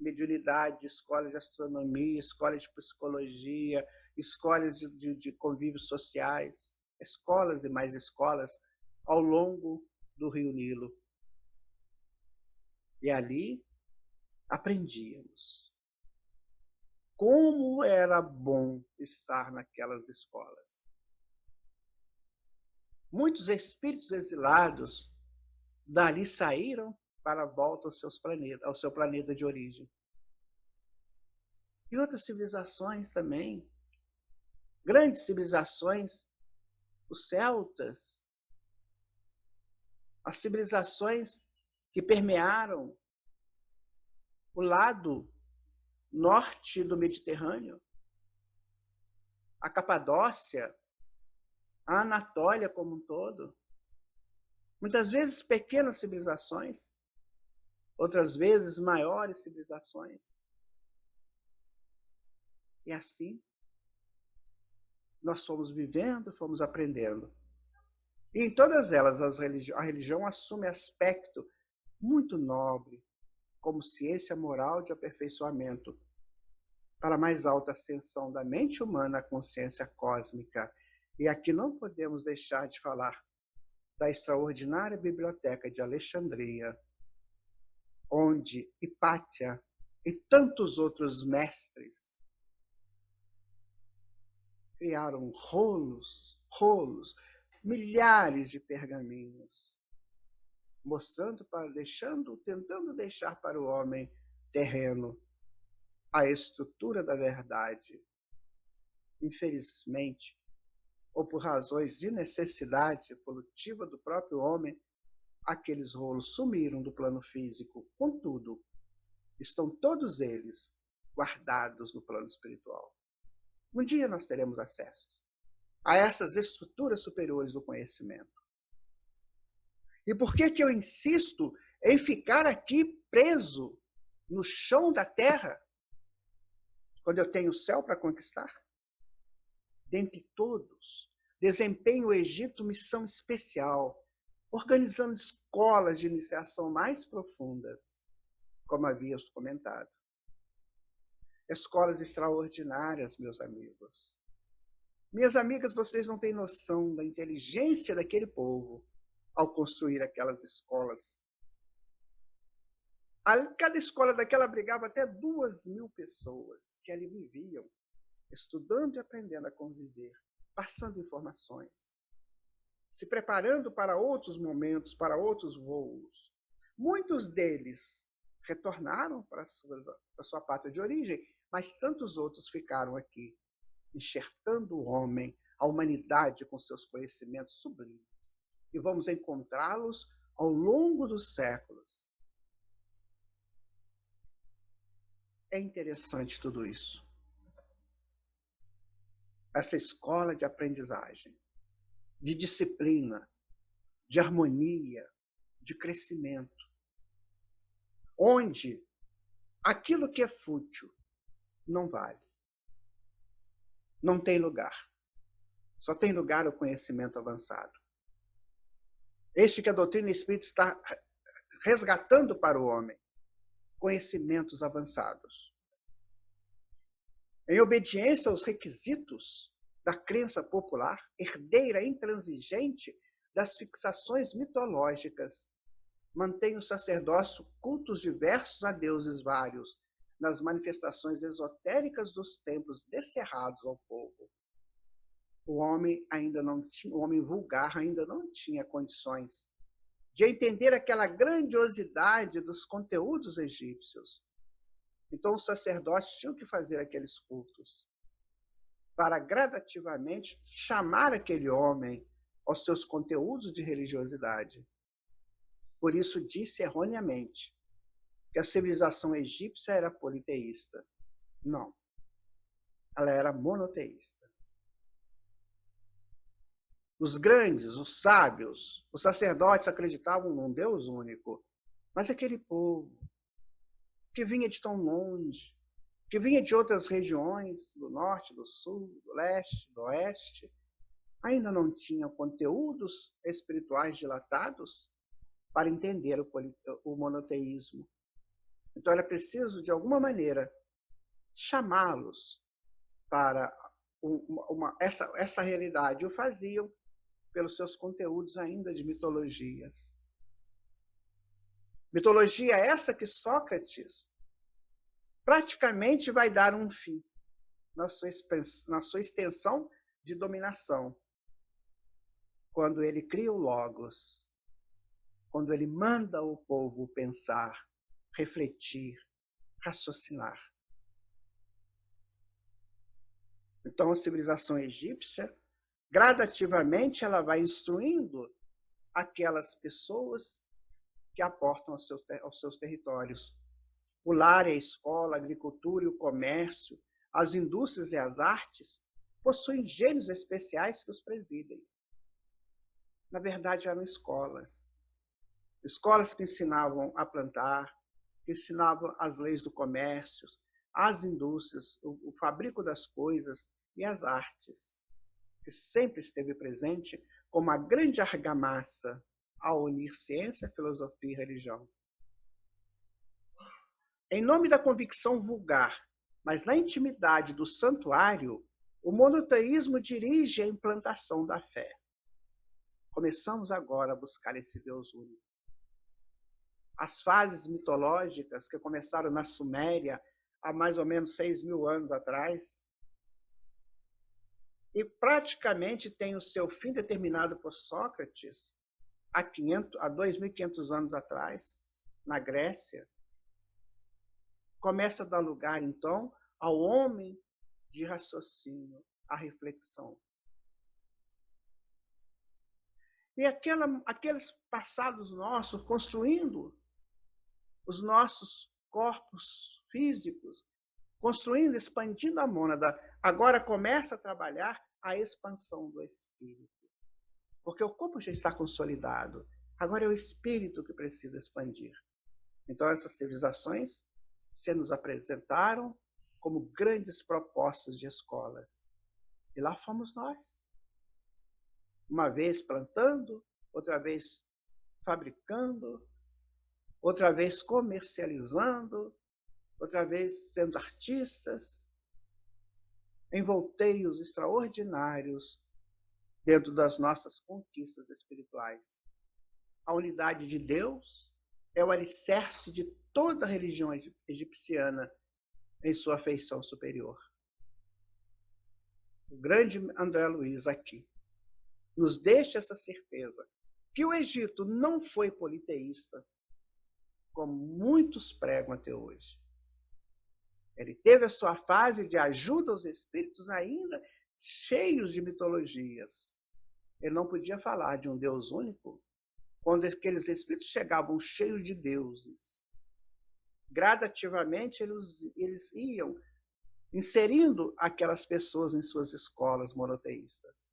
mediunidade, escola de astronomia, escola de psicologia, escolas de convívios sociais, escolas e mais escolas ao longo do Rio Nilo. E ali aprendíamos como era bom estar naquelas escolas. Muitos espíritos exilados dali saíram para a volta ao seu planeta de origem. E outras civilizações também, grandes civilizações, os celtas, as civilizações que permearam o lado norte do Mediterrâneo, a Capadócia, a Anatólia como um todo. Muitas vezes pequenas civilizações, outras vezes maiores civilizações. E assim, nós fomos vivendo, fomos aprendendo. E em todas elas, a religião assume aspecto muito nobre, como ciência moral de aperfeiçoamento, para a mais alta ascensão da mente humana à consciência cósmica. E aqui não podemos deixar de falar da extraordinária biblioteca de Alexandria, onde Hipátia e tantos outros mestres criaram rolos, milhares de pergaminhos, tentando deixar para o homem terreno a estrutura da verdade. Infelizmente, ou por razões de necessidade evolutiva do próprio homem, aqueles rolos sumiram do plano físico. Contudo, estão todos eles guardados no plano espiritual. Um dia nós teremos acesso a essas estruturas superiores do conhecimento. E por que eu insisto em ficar aqui preso no chão da terra, quando eu tenho o céu para conquistar? Dentre todos, desempenho o Egito missão especial, organizando escolas de iniciação mais profundas, como havia comentado. Escolas extraordinárias, meus amigos. Minhas amigas, vocês não têm noção da inteligência daquele povo ao construir aquelas escolas. Cada escola daquela abrigava até 2.000 pessoas que ali viviam, estudando e aprendendo a conviver, passando informações, se preparando para outros momentos, para outros voos. Muitos deles retornaram para a sua pátria de origem, mas tantos outros ficaram aqui, enxertando o homem, a humanidade com seus conhecimentos sublimes. E vamos encontrá-los ao longo dos séculos. É interessante tudo isso. Essa escola de aprendizagem, de disciplina, de harmonia, de crescimento, onde aquilo que é fútil não vale. Não tem lugar. Só tem lugar o conhecimento avançado. Este que a doutrina espírita está resgatando para o homem. Conhecimentos avançados. Em obediência aos requisitos da crença popular, herdeira intransigente das fixações mitológicas, mantém o sacerdócio cultos diversos a deuses vários, nas manifestações esotéricas dos templos descerrados ao povo. O homem vulgar ainda não tinha condições de entender aquela grandiosidade dos conteúdos egípcios. Então os sacerdotes tinham que fazer aqueles cultos para gradativamente chamar aquele homem aos seus conteúdos de religiosidade. Por isso disse erroneamente que a civilização egípcia era politeísta. Não. Ela era monoteísta. Os grandes, os sábios, os sacerdotes acreditavam num Deus único. Mas aquele povo que vinha de tão longe, que vinha de outras regiões, do norte, do sul, do leste, do oeste, ainda não tinha conteúdos espirituais dilatados para entender o monoteísmo. Então era preciso, de alguma maneira, chamá-los para essa realidade. O faziam pelos seus conteúdos ainda de mitologias. Mitologia essa que Sócrates praticamente vai dar um fim na sua extensão de dominação, quando ele cria o Logos. quando ele manda o povo pensar, refletir, raciocinar. Então, a civilização egípcia, gradativamente, ela vai instruindo aquelas pessoas que aportam aos seus territórios. O lar e a escola, a agricultura e o comércio, as indústrias e as artes possuem gênios especiais que os presidem. Na verdade, eram escolas. Escolas que ensinavam a plantar, que ensinavam as leis do comércio, as indústrias, o fabrico das coisas e as artes, que sempre esteve presente como a grande argamassa ao unir ciência, filosofia e religião. Em nome da convicção vulgar, mas na intimidade do santuário, o monoteísmo dirige a implantação da fé. Começamos agora a buscar esse Deus único. As fases mitológicas que começaram na Suméria há mais ou menos 6.000 anos atrás, e praticamente tem o seu fim determinado por Sócrates há 2.500 anos atrás, na Grécia, começa a dar lugar, então, ao homem de raciocínio, à reflexão. E aqueles passados nossos, construindo os nossos corpos físicos, construindo, expandindo a mônada, agora começa a trabalhar a expansão do espírito. Porque o corpo já está consolidado, agora é o espírito que precisa expandir. Então, essas civilizações se nos apresentaram como grandes propostas de escolas. E lá fomos nós. Uma vez plantando, outra vez fabricando, outra vez comercializando, outra vez sendo artistas, em volteios extraordinários dentro das nossas conquistas espirituais. A unidade de Deus é o alicerce de toda a religião egipciana em sua feição superior. O grande André Luiz aqui nos deixa essa certeza que o Egito não foi politeísta, como muitos pregam até hoje. Ele teve a sua fase de ajuda aos espíritos ainda cheios de mitologias. Ele não podia falar de um Deus único quando aqueles espíritos chegavam cheios de deuses. Gradativamente, eles iam inserindo aquelas pessoas em suas escolas monoteístas.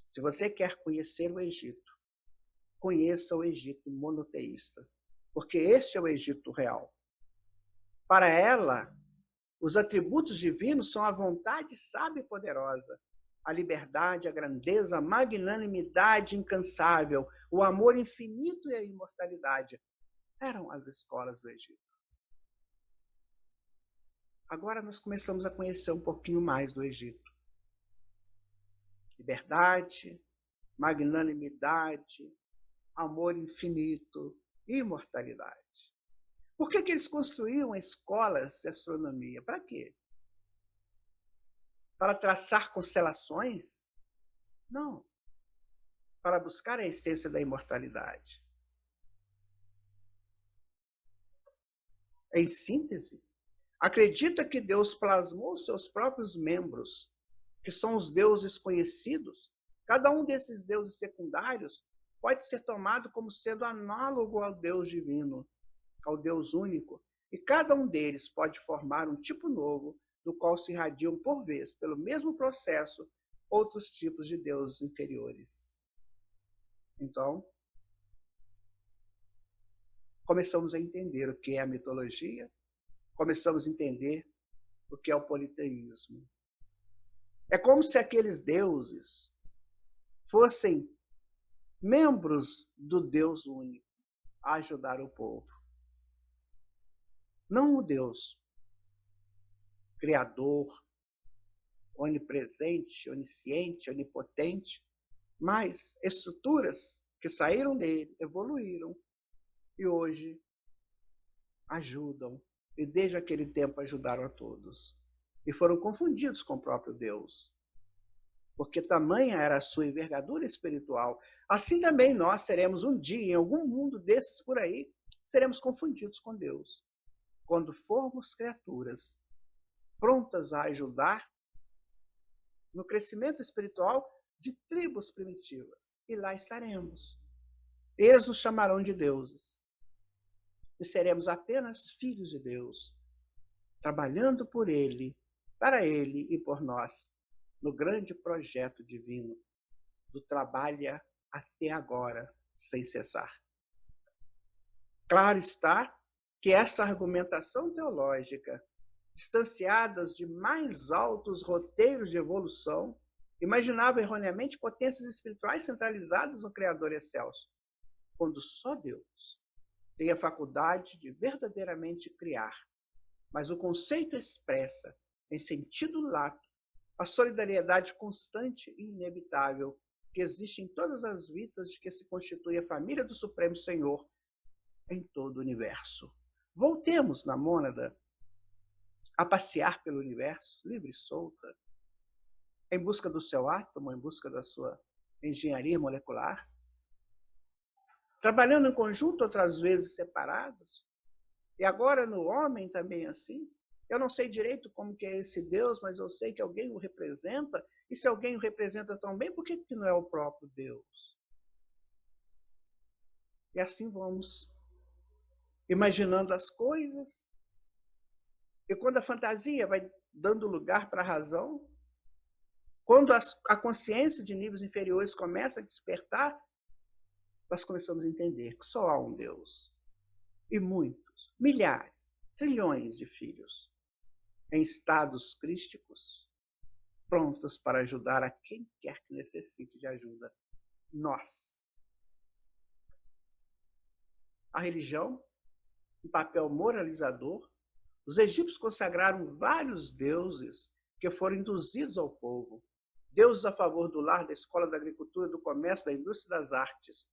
Se você quer conhecer o Egito, conheça o Egito monoteísta, porque esse é o Egito real. Para ela, os atributos divinos são a vontade sábia e poderosa, a liberdade, a grandeza, a magnanimidade incansável, o amor infinito e a imortalidade. Eram as escolas do Egito. Agora nós começamos a conhecer um pouquinho mais do Egito. Liberdade, magnanimidade, amor infinito e imortalidade. Por que eles construíam escolas de astronomia? Para quê? Para traçar constelações? Não. Para buscar a essência da imortalidade. Em síntese, acredita que Deus plasmou seus próprios membros, que são os deuses conhecidos. Cada um desses deuses secundários pode ser tomado como sendo análogo ao Deus divino, ao Deus único, e cada um deles pode formar um tipo novo, do qual se irradiam por vez, pelo mesmo processo, outros tipos de deuses inferiores. Então, começamos a entender o que é a mitologia, começamos a entender o que é o politeísmo. É como se aqueles deuses fossem membros do Deus único a ajudar o povo. Não o Deus criador, onipresente, onisciente, onipotente, mas estruturas que saíram dele, evoluíram e hoje ajudam. E desde aquele tempo ajudaram a todos. E foram confundidos com o próprio Deus. porque tamanha era a sua envergadura espiritual. Assim também nós seremos um dia, em algum mundo desses por aí, seremos confundidos com Deus. Quando formos criaturas prontas a ajudar no crescimento espiritual de tribos primitivas. E lá estaremos. Eles nos chamarão de deuses. E seremos apenas filhos de Deus, trabalhando por Ele, para Ele e por nós, no grande projeto divino do trabalha até agora, sem cessar. Claro está que essa argumentação teológica, distanciadas de mais altos roteiros de evolução, imaginava erroneamente potências espirituais centralizadas no Criador excelso, quando só Deus tem a faculdade de verdadeiramente criar. Mas o conceito expressa, em sentido lato, a solidariedade constante e inevitável que existe em todas as vidas de que se constitui a família do Supremo Senhor em todo o universo. Voltemos na mônada a passear pelo universo, livre e solta, em busca do seu átomo, em busca da sua engenharia molecular, trabalhando em conjunto, outras vezes separados. E agora no homem também assim. Eu não sei direito como que é esse Deus, mas eu sei que alguém o representa, e se alguém o representa tão bem, por que não é o próprio Deus? E assim vamos imaginando as coisas, e quando a fantasia vai dando lugar para a razão, quando a consciência de níveis inferiores começa a despertar, nós começamos a entender que só há um Deus. E muitos, milhares, trilhões de filhos em estados crísticos, prontos para ajudar a quem quer que necessite de ajuda. Nós. A religião, um papel moralizador, os egípcios consagraram vários deuses que foram induzidos ao povo. Deuses a favor do lar, da escola, da agricultura, do comércio, da indústria das artes.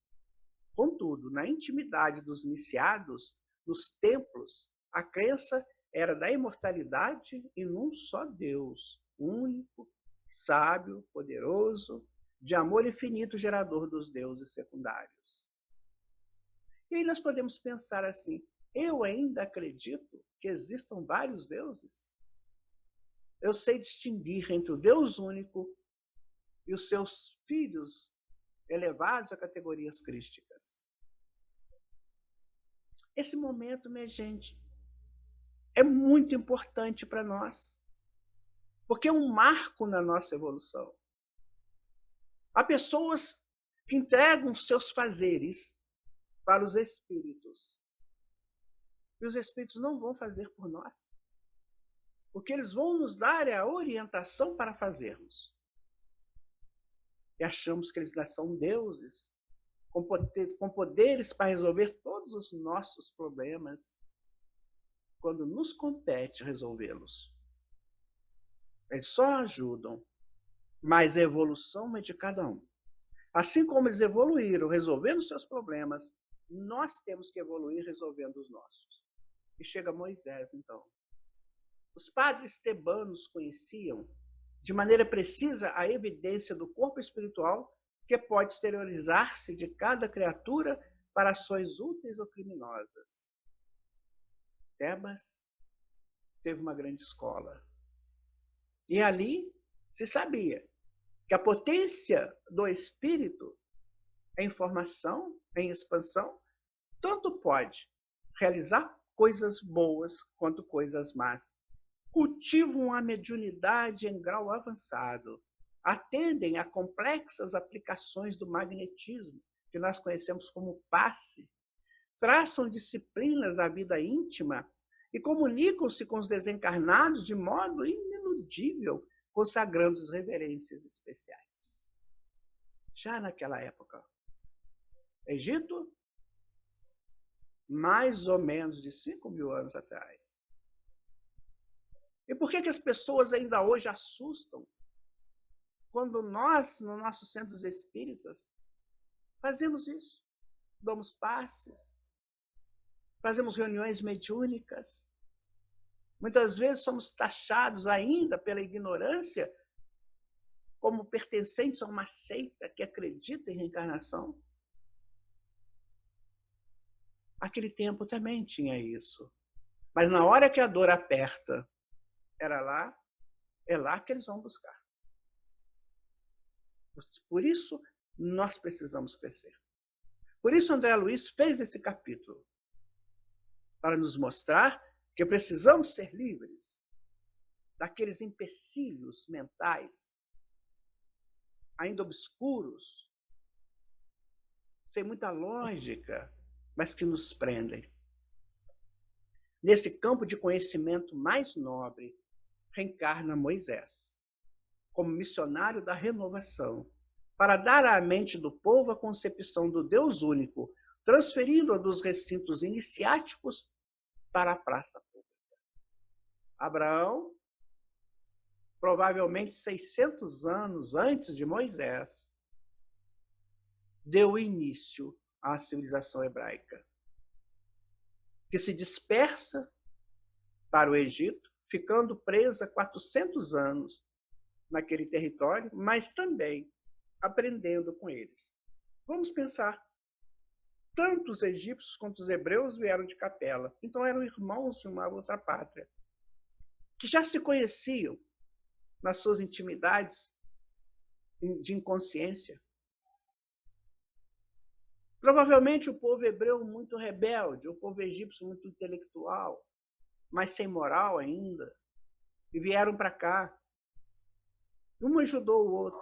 Contudo, na intimidade dos iniciados, nos templos, a crença era da imortalidade e num só Deus, único, sábio, poderoso, de amor infinito, gerador dos deuses secundários. E aí nós podemos pensar assim, eu ainda acredito que existam vários deuses? Eu sei distinguir entre o Deus único e os seus filhos elevados a categorias crísticas. Esse momento, minha gente, é muito importante para nós, porque é um marco na nossa evolução. Há pessoas que entregam seus fazeres para os espíritos, e os espíritos não vão fazer por nós. O que eles vão nos dar é a orientação para fazermos. E achamos que eles são deuses, com poderes para resolver todos os nossos problemas, quando nos compete resolvê-los. Eles só ajudam, mas a evolução é de cada um. Assim como eles evoluíram resolvendo seus problemas, nós temos que evoluir resolvendo os nossos. E chega Moisés, então. Os padres tebanos conheciam de maneira precisa a evidência do corpo espiritual que pode exteriorizar-se de cada criatura para ações úteis ou criminosas. Tebas teve uma grande escola. E ali se sabia que a potência do espírito em formação, em expansão, tanto pode realizar coisas boas quanto coisas más. Cultivam a mediunidade em grau avançado, atendem a complexas aplicações do magnetismo, que nós conhecemos como passe, traçam disciplinas à vida íntima e comunicam-se com os desencarnados de modo ineludível, consagrando as reverências especiais. Já naquela época, Egito, mais ou menos de 5.000 anos atrás. E por que as pessoas ainda hoje assustam quando nós, nos nossos centros espíritas, fazemos isso? Damos passes, fazemos reuniões mediúnicas. Muitas vezes somos taxados ainda pela ignorância como pertencentes a uma seita que acredita em reencarnação? Aquele tempo também tinha isso. Mas na hora que a dor aperta, é lá que eles vão buscar. Por isso, nós precisamos crescer. Por isso, André Luiz fez esse capítulo, para nos mostrar que precisamos ser livres daqueles empecilhos mentais, ainda obscuros, sem muita lógica, mas que nos prendem. Nesse campo de conhecimento mais nobre, reencarna Moisés, como missionário da renovação, para dar à mente do povo a concepção do Deus único, transferindo-a dos recintos iniciáticos para a praça pública. Abraão, provavelmente 600 anos antes de Moisés, deu início à civilização hebraica, que se dispersa para o Egito, ficando presa 400 anos naquele território, mas também aprendendo com eles. Vamos pensar. Tanto os egípcios quanto os hebreus vieram de Capela. Então eram irmãos de uma outra pátria, que já se conheciam nas suas intimidades de inconsciência. Provavelmente o povo hebreu muito rebelde, o povo egípcio muito intelectual, mas sem moral ainda, e vieram para cá. Um ajudou o outro.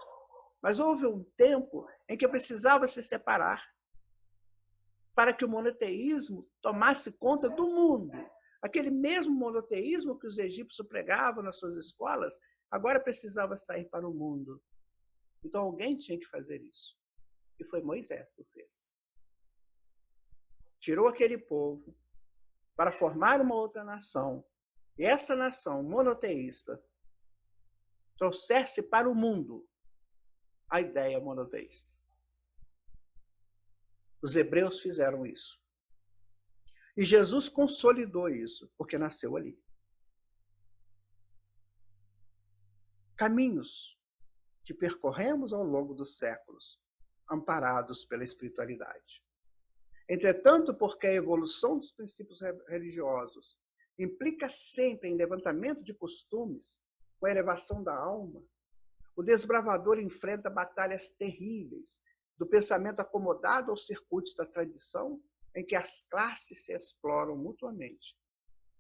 Mas houve um tempo em que precisava se separar para que o monoteísmo tomasse conta do mundo. Aquele mesmo monoteísmo que os egípcios pregavam nas suas escolas, agora precisava sair para o mundo. Então alguém tinha que fazer isso. E foi Moisés que o fez. Tirou aquele povo para formar uma outra nação. E essa nação monoteísta trouxesse para o mundo a ideia monoteísta. Os hebreus fizeram isso. E Jesus consolidou isso, porque nasceu ali. Caminhos que percorremos ao longo dos séculos, amparados pela espiritualidade. Entretanto, porque a evolução dos princípios religiosos implica sempre em levantamento de costumes, com a elevação da alma, o desbravador enfrenta batalhas terríveis do pensamento acomodado aos circuitos da tradição, em que as classes se exploram mutuamente,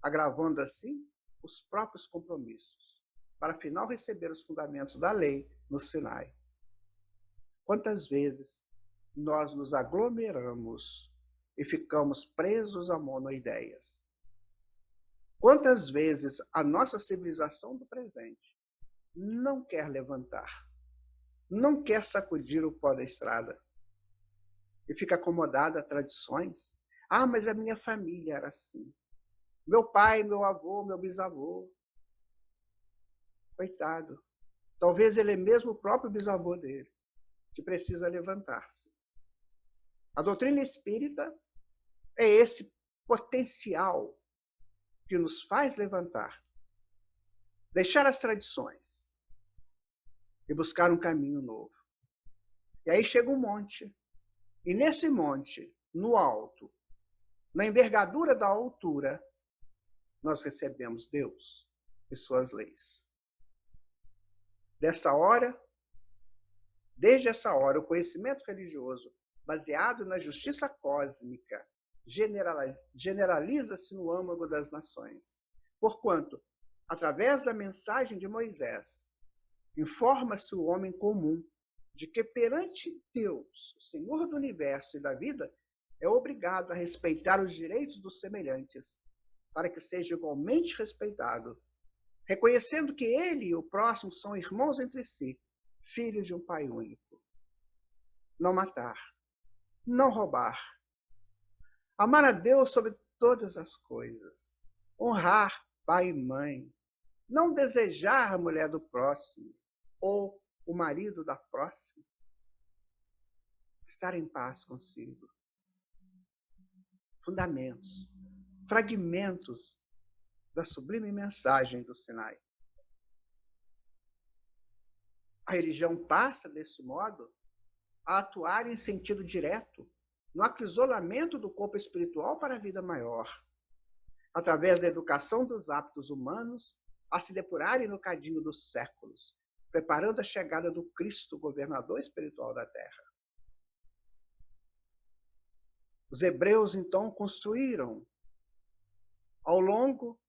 agravando assim os próprios compromissos, para afinal receber os fundamentos da lei no Sinai. Quantas vezes nós nos aglomeramos e ficamos presos a monoideias? Quantas vezes a nossa civilização do presente não quer levantar, não quer sacudir o pó da estrada e fica acomodada a tradições? Ah, mas a minha família era assim. Meu pai, meu avô, meu bisavô. Coitado. Talvez ele é mesmo o próprio bisavô dele, que precisa levantar-se. A doutrina espírita é esse potencial que nos faz levantar, deixar as tradições e buscar um caminho novo. E aí chega um monte. E nesse monte, no alto, na envergadura da altura, nós recebemos Deus e suas leis. Desde essa hora, o conhecimento religioso, baseado na justiça cósmica, generaliza-se no âmago das nações. Porquanto, através da mensagem de Moisés, informa-se o homem comum de que perante Deus, o Senhor do universo e da vida, é obrigado a respeitar os direitos dos semelhantes, para que seja igualmente respeitado, reconhecendo que ele e o próximo são irmãos entre si, filhos de um pai único. Não matar, não roubar, amar a Deus sobre todas as coisas, honrar pai e mãe, não desejar a mulher do próximo ou o marido da próxima, estar em paz consigo. Fundamentos, fragmentos da sublime mensagem do Sinai. A religião passa, desse modo, a atuar em sentido direto no acrisolamento do corpo espiritual para a vida maior, através da educação dos hábitos humanos a se depurarem no cadinho dos séculos, preparando a chegada do Cristo, governador espiritual da Terra. Os hebreus, então, construíram, ao longo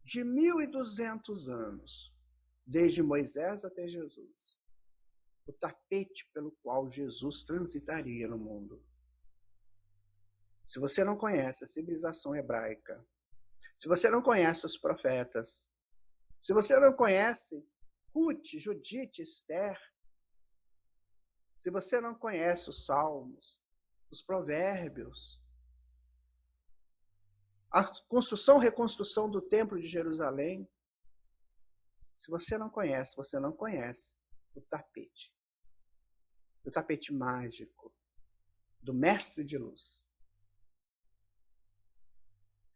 de 1.200 anos, desde Moisés até Jesus, o tapete pelo qual Jesus transitaria no mundo. Se você não conhece a civilização hebraica, se você não conhece os profetas, se você não conhece Ruth, Judite, Esther, se você não conhece os Salmos, os Provérbios, a construção, reconstrução do Templo de Jerusalém, se você não conhece o tapete mágico do Mestre de Luz.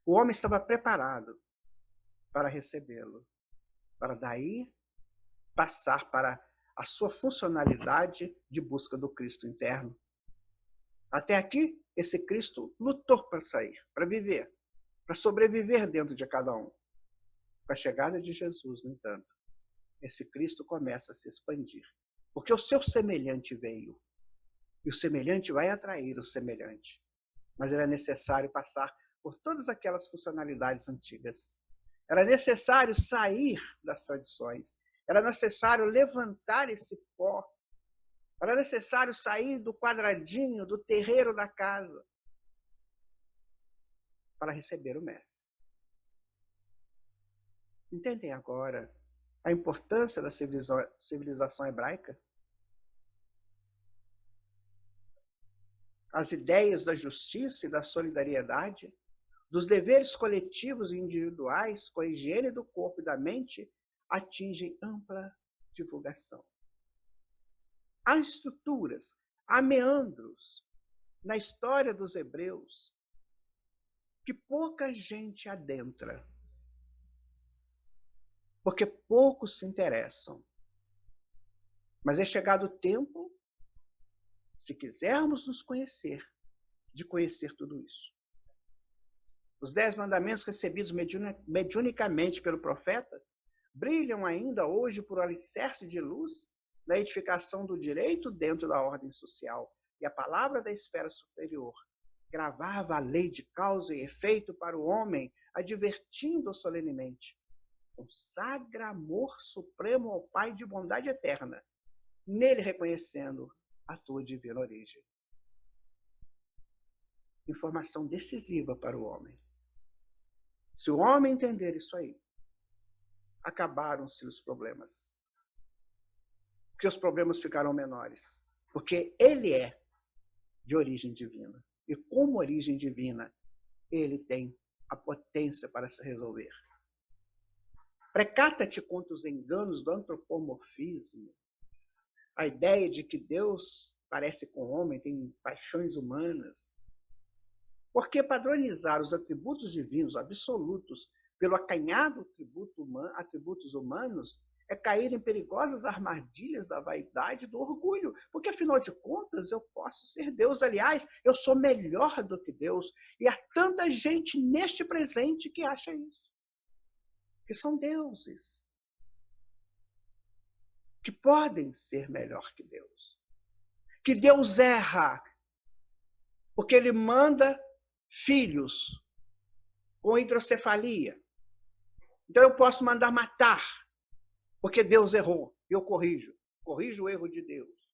O homem estava preparado para recebê-lo, para daí passar para a sua funcionalidade de busca do Cristo interno. Até aqui, esse Cristo lutou para sair, para viver, para sobreviver dentro de cada um. Com a chegada de Jesus, no entanto, esse Cristo começa a se expandir, porque o seu semelhante veio, e o semelhante vai atrair o semelhante. Mas era necessário passar por todas aquelas funcionalidades antigas. Era necessário sair das tradições. Era necessário levantar esse pó. Era necessário sair do quadradinho, do terreiro da casa, para receber o Mestre. Entendem agora a importância da civilização hebraica? As ideias da justiça e da solidariedade, dos deveres coletivos e individuais com a higiene do corpo e da mente, atingem ampla divulgação. Há estruturas, há meandros na história dos hebreus que pouca gente adentra, porque poucos se interessam. Mas é chegado o tempo, se quisermos nos conhecer, de conhecer tudo isso. Os 10 mandamentos recebidos mediunicamente pelo profeta brilham ainda hoje por alicerce de luz na edificação do direito dentro da ordem social. E a palavra da esfera superior gravava a lei de causa e efeito para o homem, advertindo-o solenemente: consagra amor supremo ao Pai de bondade eterna, nele reconhecendo a tua divina origem. Informação decisiva para o homem. Se o homem entender isso aí, acabaram-se os problemas. Porque os problemas ficarão menores. Porque ele é de origem divina. E como origem divina, ele tem a potência para se resolver. Precata-te contra os enganos do antropomorfismo. A ideia de que Deus parece com o homem, tem paixões humanas. Porque padronizar os atributos divinos absolutos pelo acanhado atributos humanos é cair em perigosas armadilhas da vaidade e do orgulho. Porque, afinal de contas, eu posso ser Deus. Aliás, eu sou melhor do que Deus. E há tanta gente neste presente que acha isso. Que são deuses. Que podem ser melhor que Deus. Que Deus erra. Porque ele manda filhos com hidrocefalia. Então eu posso mandar matar, porque Deus errou, e eu corrijo o erro de Deus.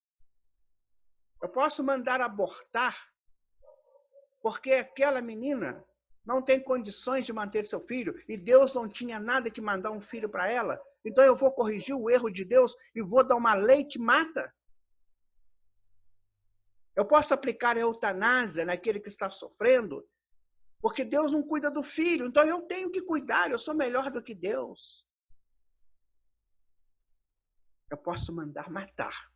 Eu posso mandar abortar, porque aquela menina não tem condições de manter seu filho, e Deus não tinha nada que mandar um filho para ela, então eu vou corrigir o erro de Deus e vou dar uma lei que mata. Eu posso aplicar a eutanásia naquele que está sofrendo, porque Deus não cuida do filho, então eu tenho que cuidar, eu sou melhor do que Deus. Eu posso mandar matar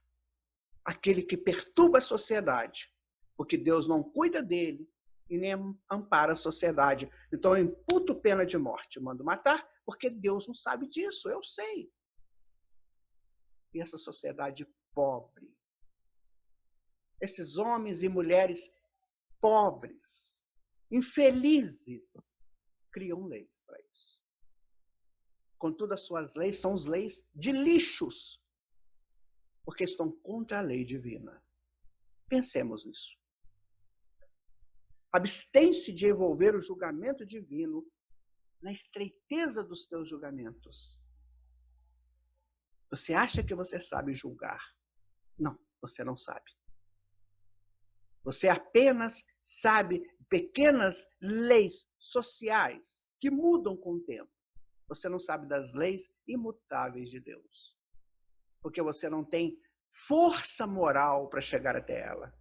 aquele que perturba a sociedade, porque Deus não cuida dele e nem ampara a sociedade. Então eu imputo pena de morte, eu mando matar, porque Deus não sabe disso, eu sei. e essa sociedade pobre. Esses homens e mulheres pobres, infelizes, criam leis para isso. Contudo, as suas leis são as leis de lixos, porque estão contra a lei divina. Pensemos nisso. Abstém-se de envolver o julgamento divino na estreiteza dos teus julgamentos. Você acha que você sabe julgar? Não, você não sabe. Você apenas sabe pequenas leis sociais que mudam com o tempo. Você não sabe das leis imutáveis de Deus, porque você não tem força moral para chegar até ela.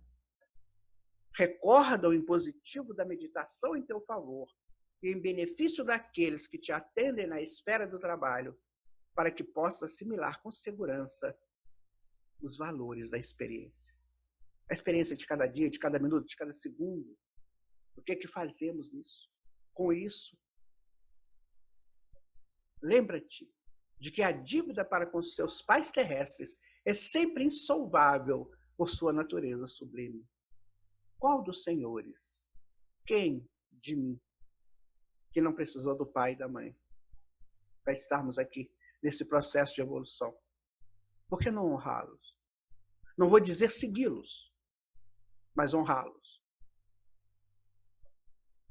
Recorda o impositivo da meditação em teu favor e em benefício daqueles que te atendem na esfera do trabalho, para que possas assimilar com segurança os valores da experiência. A experiência de cada dia, de cada minuto, de cada segundo. O que é que fazemos nisso? Com isso, lembra-te de que a dívida para com os seus pais terrestres é sempre insolvável por sua natureza sublime. Qual dos senhores? Quem de mim que não precisou do pai e da mãe para estarmos aqui nesse processo de evolução? Por que não honrá-los? Não vou dizer segui-los, mas honrá-los.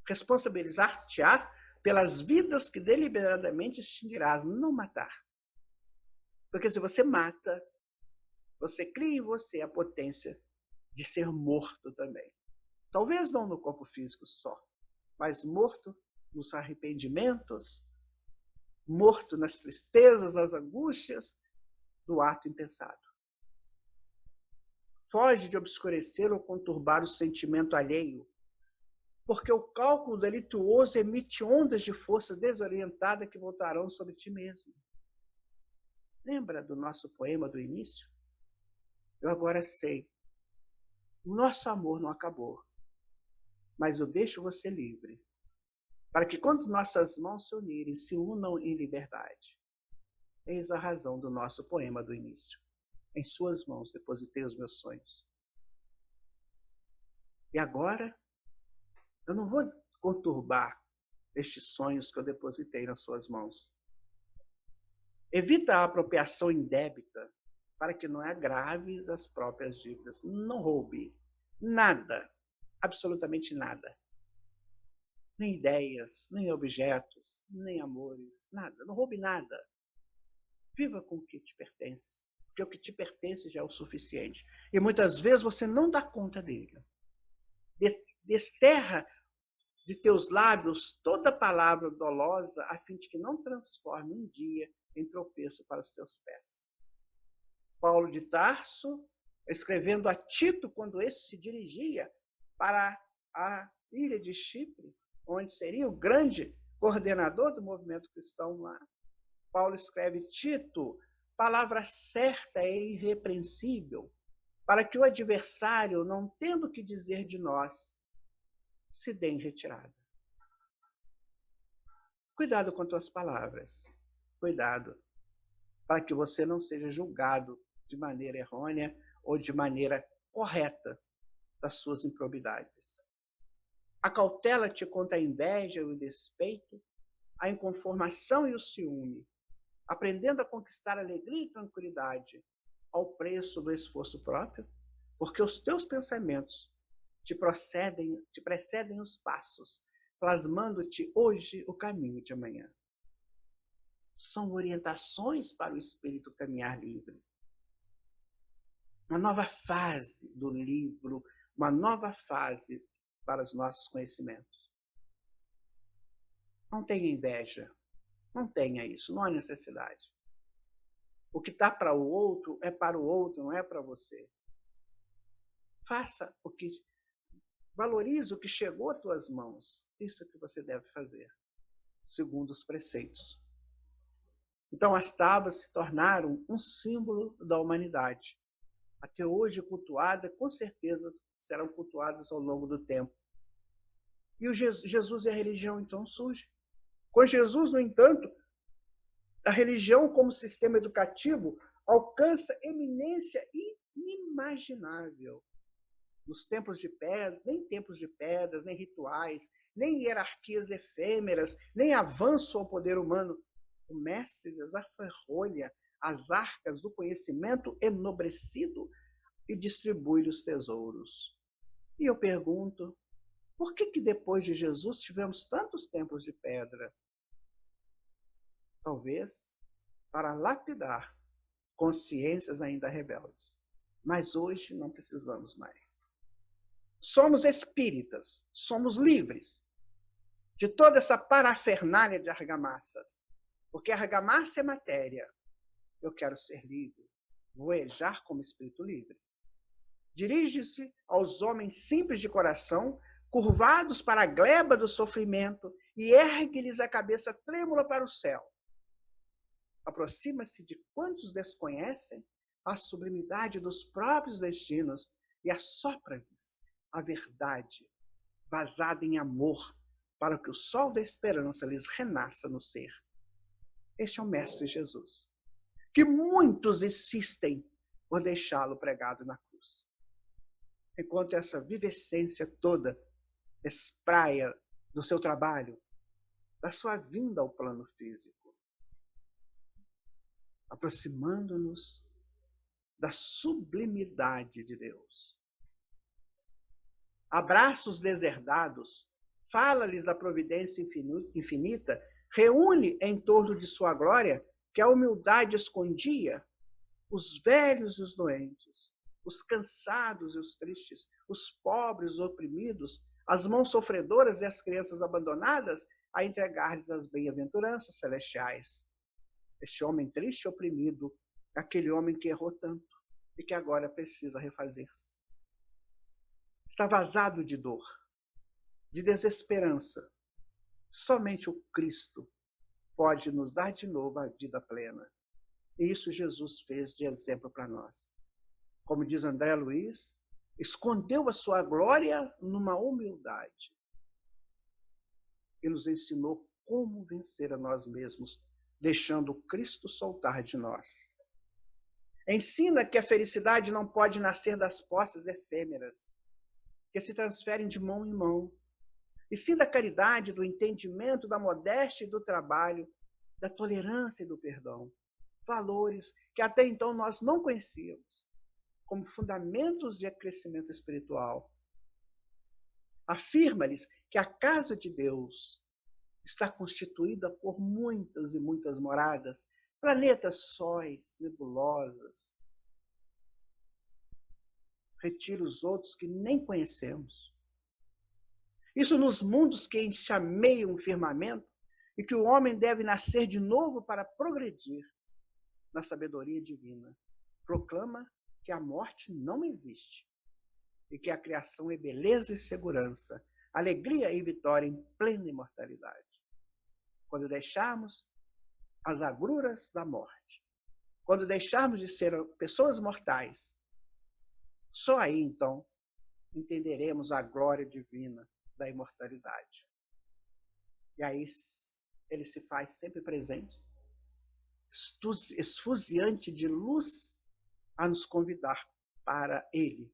Responsabilizar-te-á pelas vidas que deliberadamente extinguirás, não matar. Porque se você mata, você cria em você a potência de ser morto também. Talvez não no corpo físico só, mas morto nos arrependimentos, morto nas tristezas, nas angústias do ato impensado. Foge de obscurecer ou conturbar o sentimento alheio, porque o cálculo delituoso emite ondas de força desorientada que voltarão sobre ti mesmo. Lembra do nosso poema do início? Eu agora sei. O nosso amor não acabou, mas eu deixo você livre, para que quando nossas mãos se unirem, se unam em liberdade. Eis a razão do nosso poema do início. Em suas mãos depositei os meus sonhos. E agora, eu não vou conturbar estes sonhos que eu depositei nas suas mãos. Evita a apropriação indébita para que não agraves as próprias dívidas. Não roube nada, absolutamente nada. Nem ideias, nem objetos, nem amores, nada. Não roube nada. Viva com o que te pertence, porque o que te pertence já é o suficiente. E muitas vezes você não dá conta dele. Desterra de teus lábios toda palavra dolosa, a fim de que não transforme um dia em tropeço para os teus pés. Paulo de Tarso, escrevendo a Tito, quando esse se dirigia para a ilha de Chipre, onde seria o grande coordenador do movimento cristão lá, Paulo escreve: Tito, palavra certa e irrepreensível, para que o adversário, não tendo o que dizer de nós, se dê em retirada. Cuidado com tuas palavras. Cuidado, para que você não seja julgado de maneira errônea ou de maneira correta das suas improbidades. Acautela-te contra a inveja e o despeito, a inconformação e o ciúme, aprendendo a conquistar alegria e tranquilidade ao preço do esforço próprio, porque os teus pensamentos te precedem os passos, plasmando-te hoje o caminho de amanhã. São orientações para o espírito caminhar livre. Uma nova fase do livro, uma nova fase para os nossos conhecimentos. Não tenha inveja, não tenha isso, não há necessidade. O que está para o outro é para o outro, não é para você. Faça o que, valorize o que chegou às tuas mãos. Isso é que você deve fazer, segundo os preceitos. Então, as tábuas se tornaram um símbolo da humanidade. Até hoje cultuada, com certeza serão cultuadas ao longo do tempo. E o Jesus e a religião, então, surgem. Com Jesus, no entanto, a religião como sistema educativo alcança eminência inimaginável. Nos templos de pedra, nem templos de pedras, nem rituais, nem hierarquias efêmeras, nem avanço ao poder humano. O mestre desaferrolha as arcas do conhecimento enobrecido e distribui-lhe os tesouros. E eu pergunto, por que depois de Jesus tivemos tantos templos de pedra? Talvez para lapidar consciências ainda rebeldes. Mas hoje não precisamos mais. Somos espíritas, somos livres de toda essa parafernália de argamassas. Porque argamassa é matéria. Eu quero ser livre, voejar como espírito livre. Dirige-se aos homens simples de coração, curvados para a gleba do sofrimento, e ergue-lhes a cabeça trêmula para o céu. Aproxima-se de quantos desconhecem a sublimidade dos próprios destinos e assopra-lhes a verdade, vazada em amor, para que o sol da esperança lhes renasça no ser. Este é o Mestre Jesus, que muitos insistem por deixá-lo pregado na cruz. Enquanto essa vivescência toda espraia do seu trabalho, da sua vinda ao plano físico, aproximando-nos da sublimidade de Deus. Abraça os deserdados, fala-lhes da providência infinita, reúne em torno de sua glória, que a humildade escondia, os velhos e os doentes, os cansados e os tristes, os pobres e os oprimidos, as mãos sofredoras e as crianças abandonadas, a entregar-lhes as bem-aventuranças celestiais. Este homem triste e oprimido, aquele homem que errou tanto e que agora precisa refazer-se. Está vazado de dor, de desesperança. Somente o Cristo pode nos dar de novo a vida plena. E isso Jesus fez de exemplo para nós. Como diz André Luiz, escondeu a sua glória numa humildade e nos ensinou como vencer a nós mesmos, deixando o Cristo soltar de nós. Ensina que a felicidade não pode nascer das posses efêmeras, que se transferem de mão em mão, e sim da caridade, do entendimento, da modéstia e do trabalho, da tolerância e do perdão. Valores que até então nós não conhecíamos, como fundamentos de crescimento espiritual. Afirma-lhes que a casa de Deus está constituída por muitas e muitas moradas, planetas, sóis, nebulosas. Retira os outros que nem conhecemos. Isso nos mundos que enxameiam o firmamento e que o homem deve nascer de novo para progredir na sabedoria divina. Proclama que a morte não existe e que a criação é beleza e segurança, alegria e vitória em plena imortalidade. Quando deixarmos as agruras da morte, quando deixarmos de ser pessoas mortais, só aí, então, entenderemos a glória divina da imortalidade. E aí ele se faz sempre presente, esfuziante de luz, a nos convidar para ele,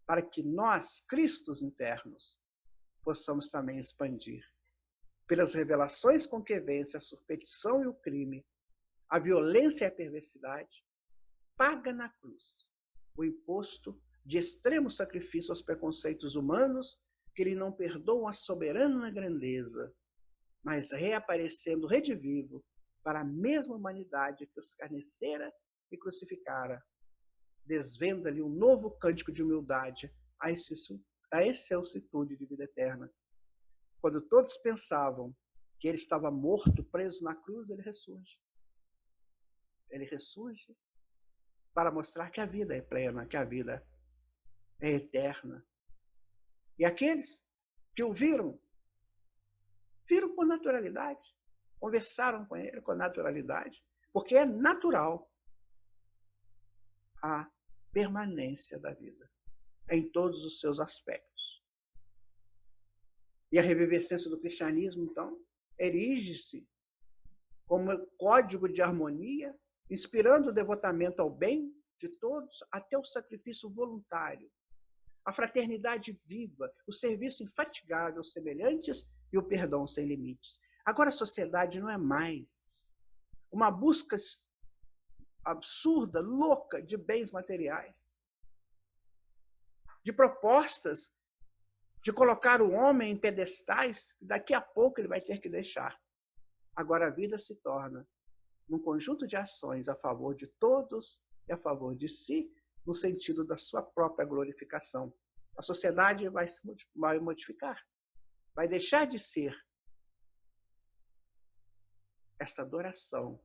para que nós, Cristos internos, possamos também expandir, pelas revelações com que vence a superstição e o crime, a violência e a perversidade, paga na cruz o imposto de extremo sacrifício aos preconceitos humanos, que lhe não perdoam a soberana grandeza, mas reaparecendo redivivo para a mesma humanidade que os escarnecera e crucificara, desvenda-lhe um novo cântico de humildade a excelsitude de vida eterna. Quando todos pensavam que ele estava morto, preso na cruz, ele ressurge. Ele ressurge para mostrar que a vida é plena, que a vida é eterna. E aqueles que o viram com naturalidade, conversaram com ele com naturalidade, porque é natural a permanência da vida em todos os seus aspectos. E a revivescência do cristianismo, então, erige-se como código de harmonia inspirando o devotamento ao bem de todos até o sacrifício voluntário, a fraternidade viva, o serviço infatigável aos semelhantes e o perdão sem limites. Agora a sociedade não é mais uma busca absurda, louca de bens materiais, de propostas de colocar o homem em pedestais que daqui a pouco ele vai ter que deixar. Agora a vida se torna um conjunto de ações a favor de todos e a favor de si, no sentido da sua própria glorificação. A sociedade vai modificar, vai deixar de ser esta adoração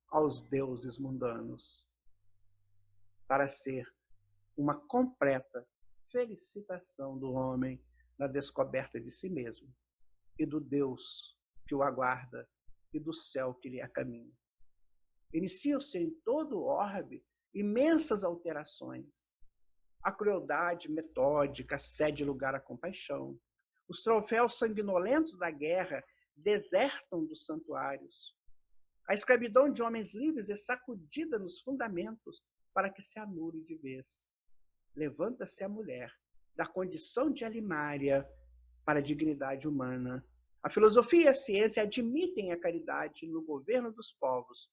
aos deuses mundanos para ser uma completa felicitação do homem na descoberta de si mesmo e do Deus que o aguarda e do céu que lhe é caminho. Iniciam-se em todo o orbe imensas alterações. A crueldade metódica cede lugar à compaixão. Os troféus sanguinolentos da guerra desertam dos santuários. A escravidão de homens livres é sacudida nos fundamentos para que se anule de vez. Levanta-se a mulher da condição de alimária para a dignidade humana. A filosofia e a ciência admitem a caridade no governo dos povos.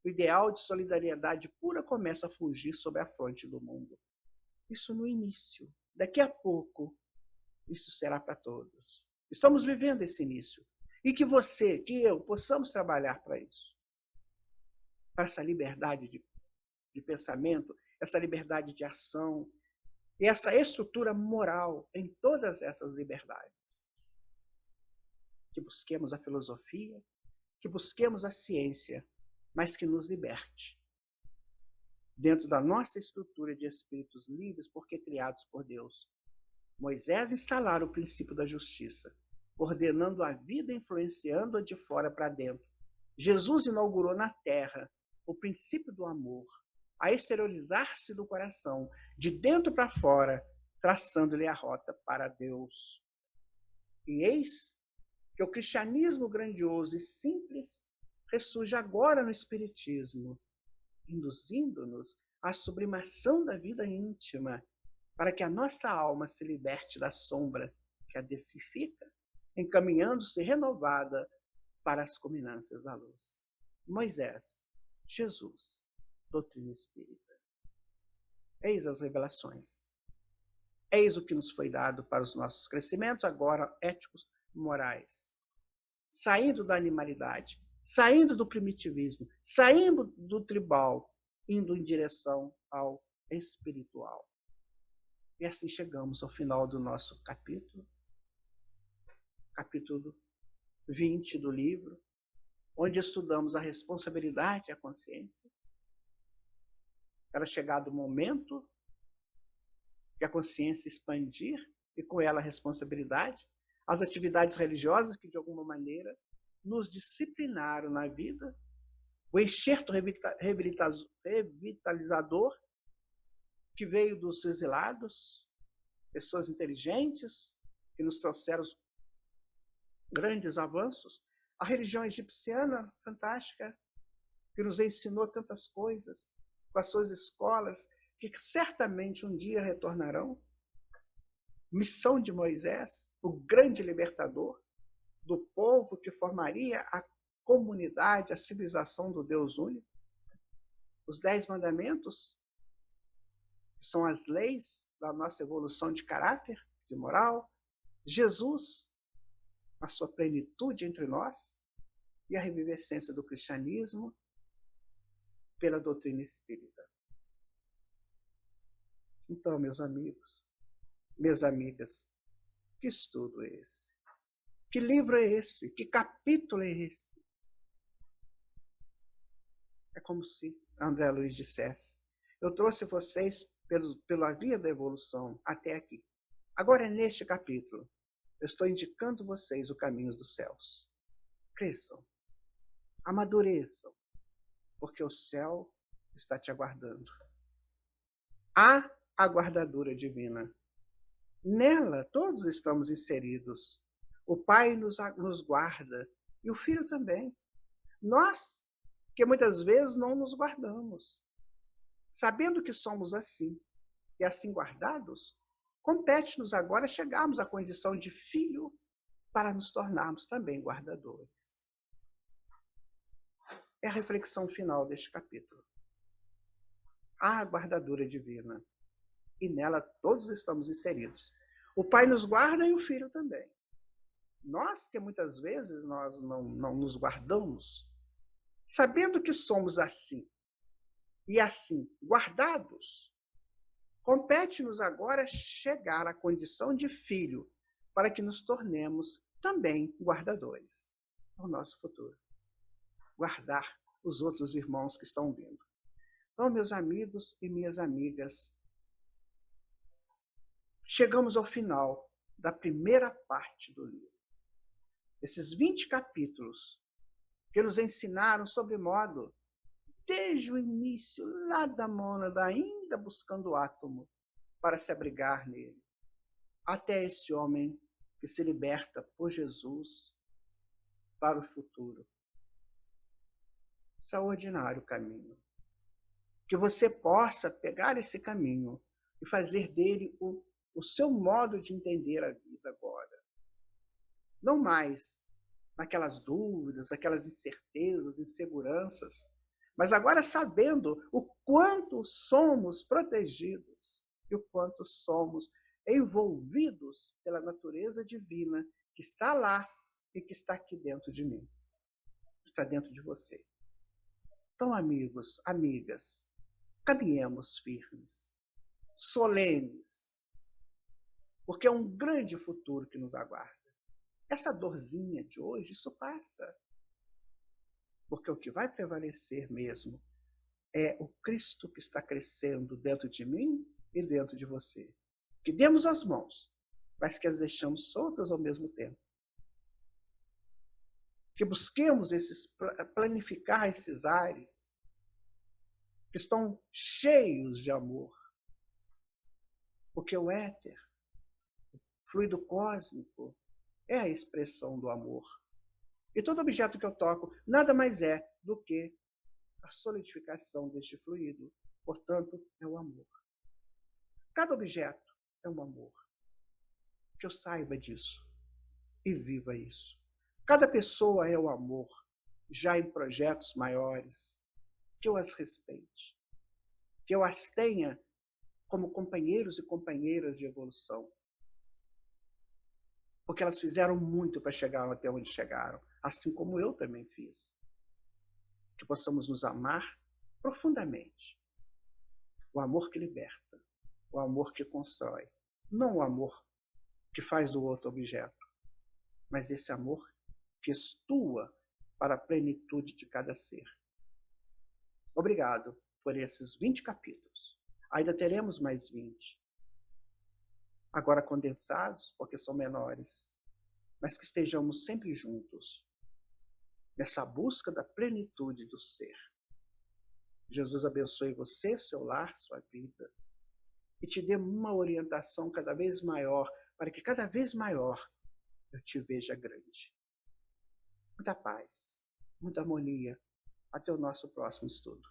O ideal de solidariedade pura começa a fugir sob a fronte do mundo. Isso no início. Daqui a pouco, isso será para todos. Estamos vivendo esse início. E que você, que eu, possamos trabalhar para isso. Para essa liberdade de pensamento, essa liberdade de ação, e essa estrutura moral em todas essas liberdades. Que busquemos a filosofia, que busquemos a ciência, mas que nos liberte. Dentro da nossa estrutura de espíritos livres, porque criados por Deus. Moisés instalara o princípio da justiça, ordenando a vida, influenciando-a de fora para dentro. Jesus inaugurou na terra o princípio do amor, a exteriorizar-se do coração, de dentro para fora, traçando-lhe a rota para Deus. E eis que o cristianismo grandioso e simples ressurge agora no Espiritismo, induzindo-nos à sublimação da vida íntima, para que a nossa alma se liberte da sombra que a densifica, encaminhando-se renovada para as culminâncias da luz. Moisés, Jesus, doutrina espírita. Eis as revelações. Eis o que nos foi dado para os nossos crescimentos, agora éticos, morais. Saindo da animalidade, saindo do primitivismo, saindo do tribal, indo em direção ao espiritual. E assim chegamos ao final do nosso capítulo 20 do livro, onde estudamos a responsabilidade e a consciência. Era chegado o momento que a consciência expandir e com ela a responsabilidade, as atividades religiosas que de alguma maneira nos disciplinaram na vida, o enxerto revitalizador que veio dos exilados, pessoas inteligentes que nos trouxeram grandes avanços, a religião egipciana fantástica que nos ensinou tantas coisas, com as suas escolas, que certamente um dia retornarão. Missão de Moisés, o grande libertador do povo que formaria a comunidade, a civilização do Deus único. Os 10 mandamentos, que são as leis da nossa evolução de caráter, de moral. Jesus, a sua plenitude entre nós, e a revivescência do cristianismo pela doutrina espírita. Então, meus amigos, minhas amigas, que estudo é esse? Que livro é esse? Que capítulo é esse? É como se André Luiz dissesse: eu trouxe vocês pela via da evolução até aqui. Agora, neste capítulo, eu estou indicando vocês o caminho dos céus. Cresçam, amadureçam, porque o céu está te aguardando. A aguardadora divina. Nela, todos estamos inseridos. O Pai nos guarda e o Filho também. Nós Porque muitas vezes não nos guardamos. Sabendo que somos assim, e assim guardados, compete-nos agora chegarmos à condição de filho para nos tornarmos também guardadores. É a reflexão final deste capítulo. A guardadura divina. E nela todos estamos inseridos. O Pai nos guarda e o Filho também. Nós que muitas vezes nós não nos guardamos, sabendo que somos assim, e assim guardados, compete-nos agora chegar à condição de filho, para que nos tornemos também guardadores do nosso futuro. Guardar os outros irmãos que estão vindo. Então, meus amigos e minhas amigas, chegamos ao final da primeira parte do livro. Esses 20 capítulos que nos ensinaram sobre modo, desde o início, lá da mônada, ainda buscando o átomo, para se abrigar nele, até esse homem que se liberta por Jesus para o futuro. Extraordinário caminho. Que você possa pegar esse caminho e fazer dele o seu modo de entender a vida agora. Não mais naquelas dúvidas, aquelas incertezas, inseguranças, mas agora sabendo o quanto somos protegidos e o quanto somos envolvidos pela natureza divina que está lá e que está aqui dentro de mim, está dentro de você. Então, amigos, amigas, caminhemos firmes, solenes, porque é um grande futuro que nos aguarda. Essa dorzinha de hoje, isso passa. Porque o que vai prevalecer mesmo é o Cristo que está crescendo dentro de mim e dentro de você. Que demos as mãos, mas que as deixamos soltas ao mesmo tempo. Que busquemos planificar esses ares que estão cheios de amor. Porque o éter, o fluido cósmico, é a expressão do amor. E todo objeto que eu toco nada mais é do que a solidificação deste fluido. Portanto, é o amor. Cada objeto é um amor. Que eu saiba disso e viva isso. Cada pessoa é o amor, já em projetos maiores. Que eu as respeite. Que eu as tenha como companheiros e companheiras de evolução. Porque elas fizeram muito para chegar até onde chegaram, assim como eu também fiz. Que possamos nos amar profundamente. O amor que liberta, o amor que constrói. Não o amor que faz do outro objeto, mas esse amor que estua para a plenitude de cada ser. Obrigado por esses 20 capítulos. Ainda teremos mais 20. Agora condensados, porque são menores, mas que estejamos sempre juntos, nessa busca da plenitude do ser. Jesus abençoe você, seu lar, sua vida, e te dê uma orientação cada vez maior, para que cada vez maior eu te veja grande. Muita paz, muita harmonia. Até o nosso próximo estudo.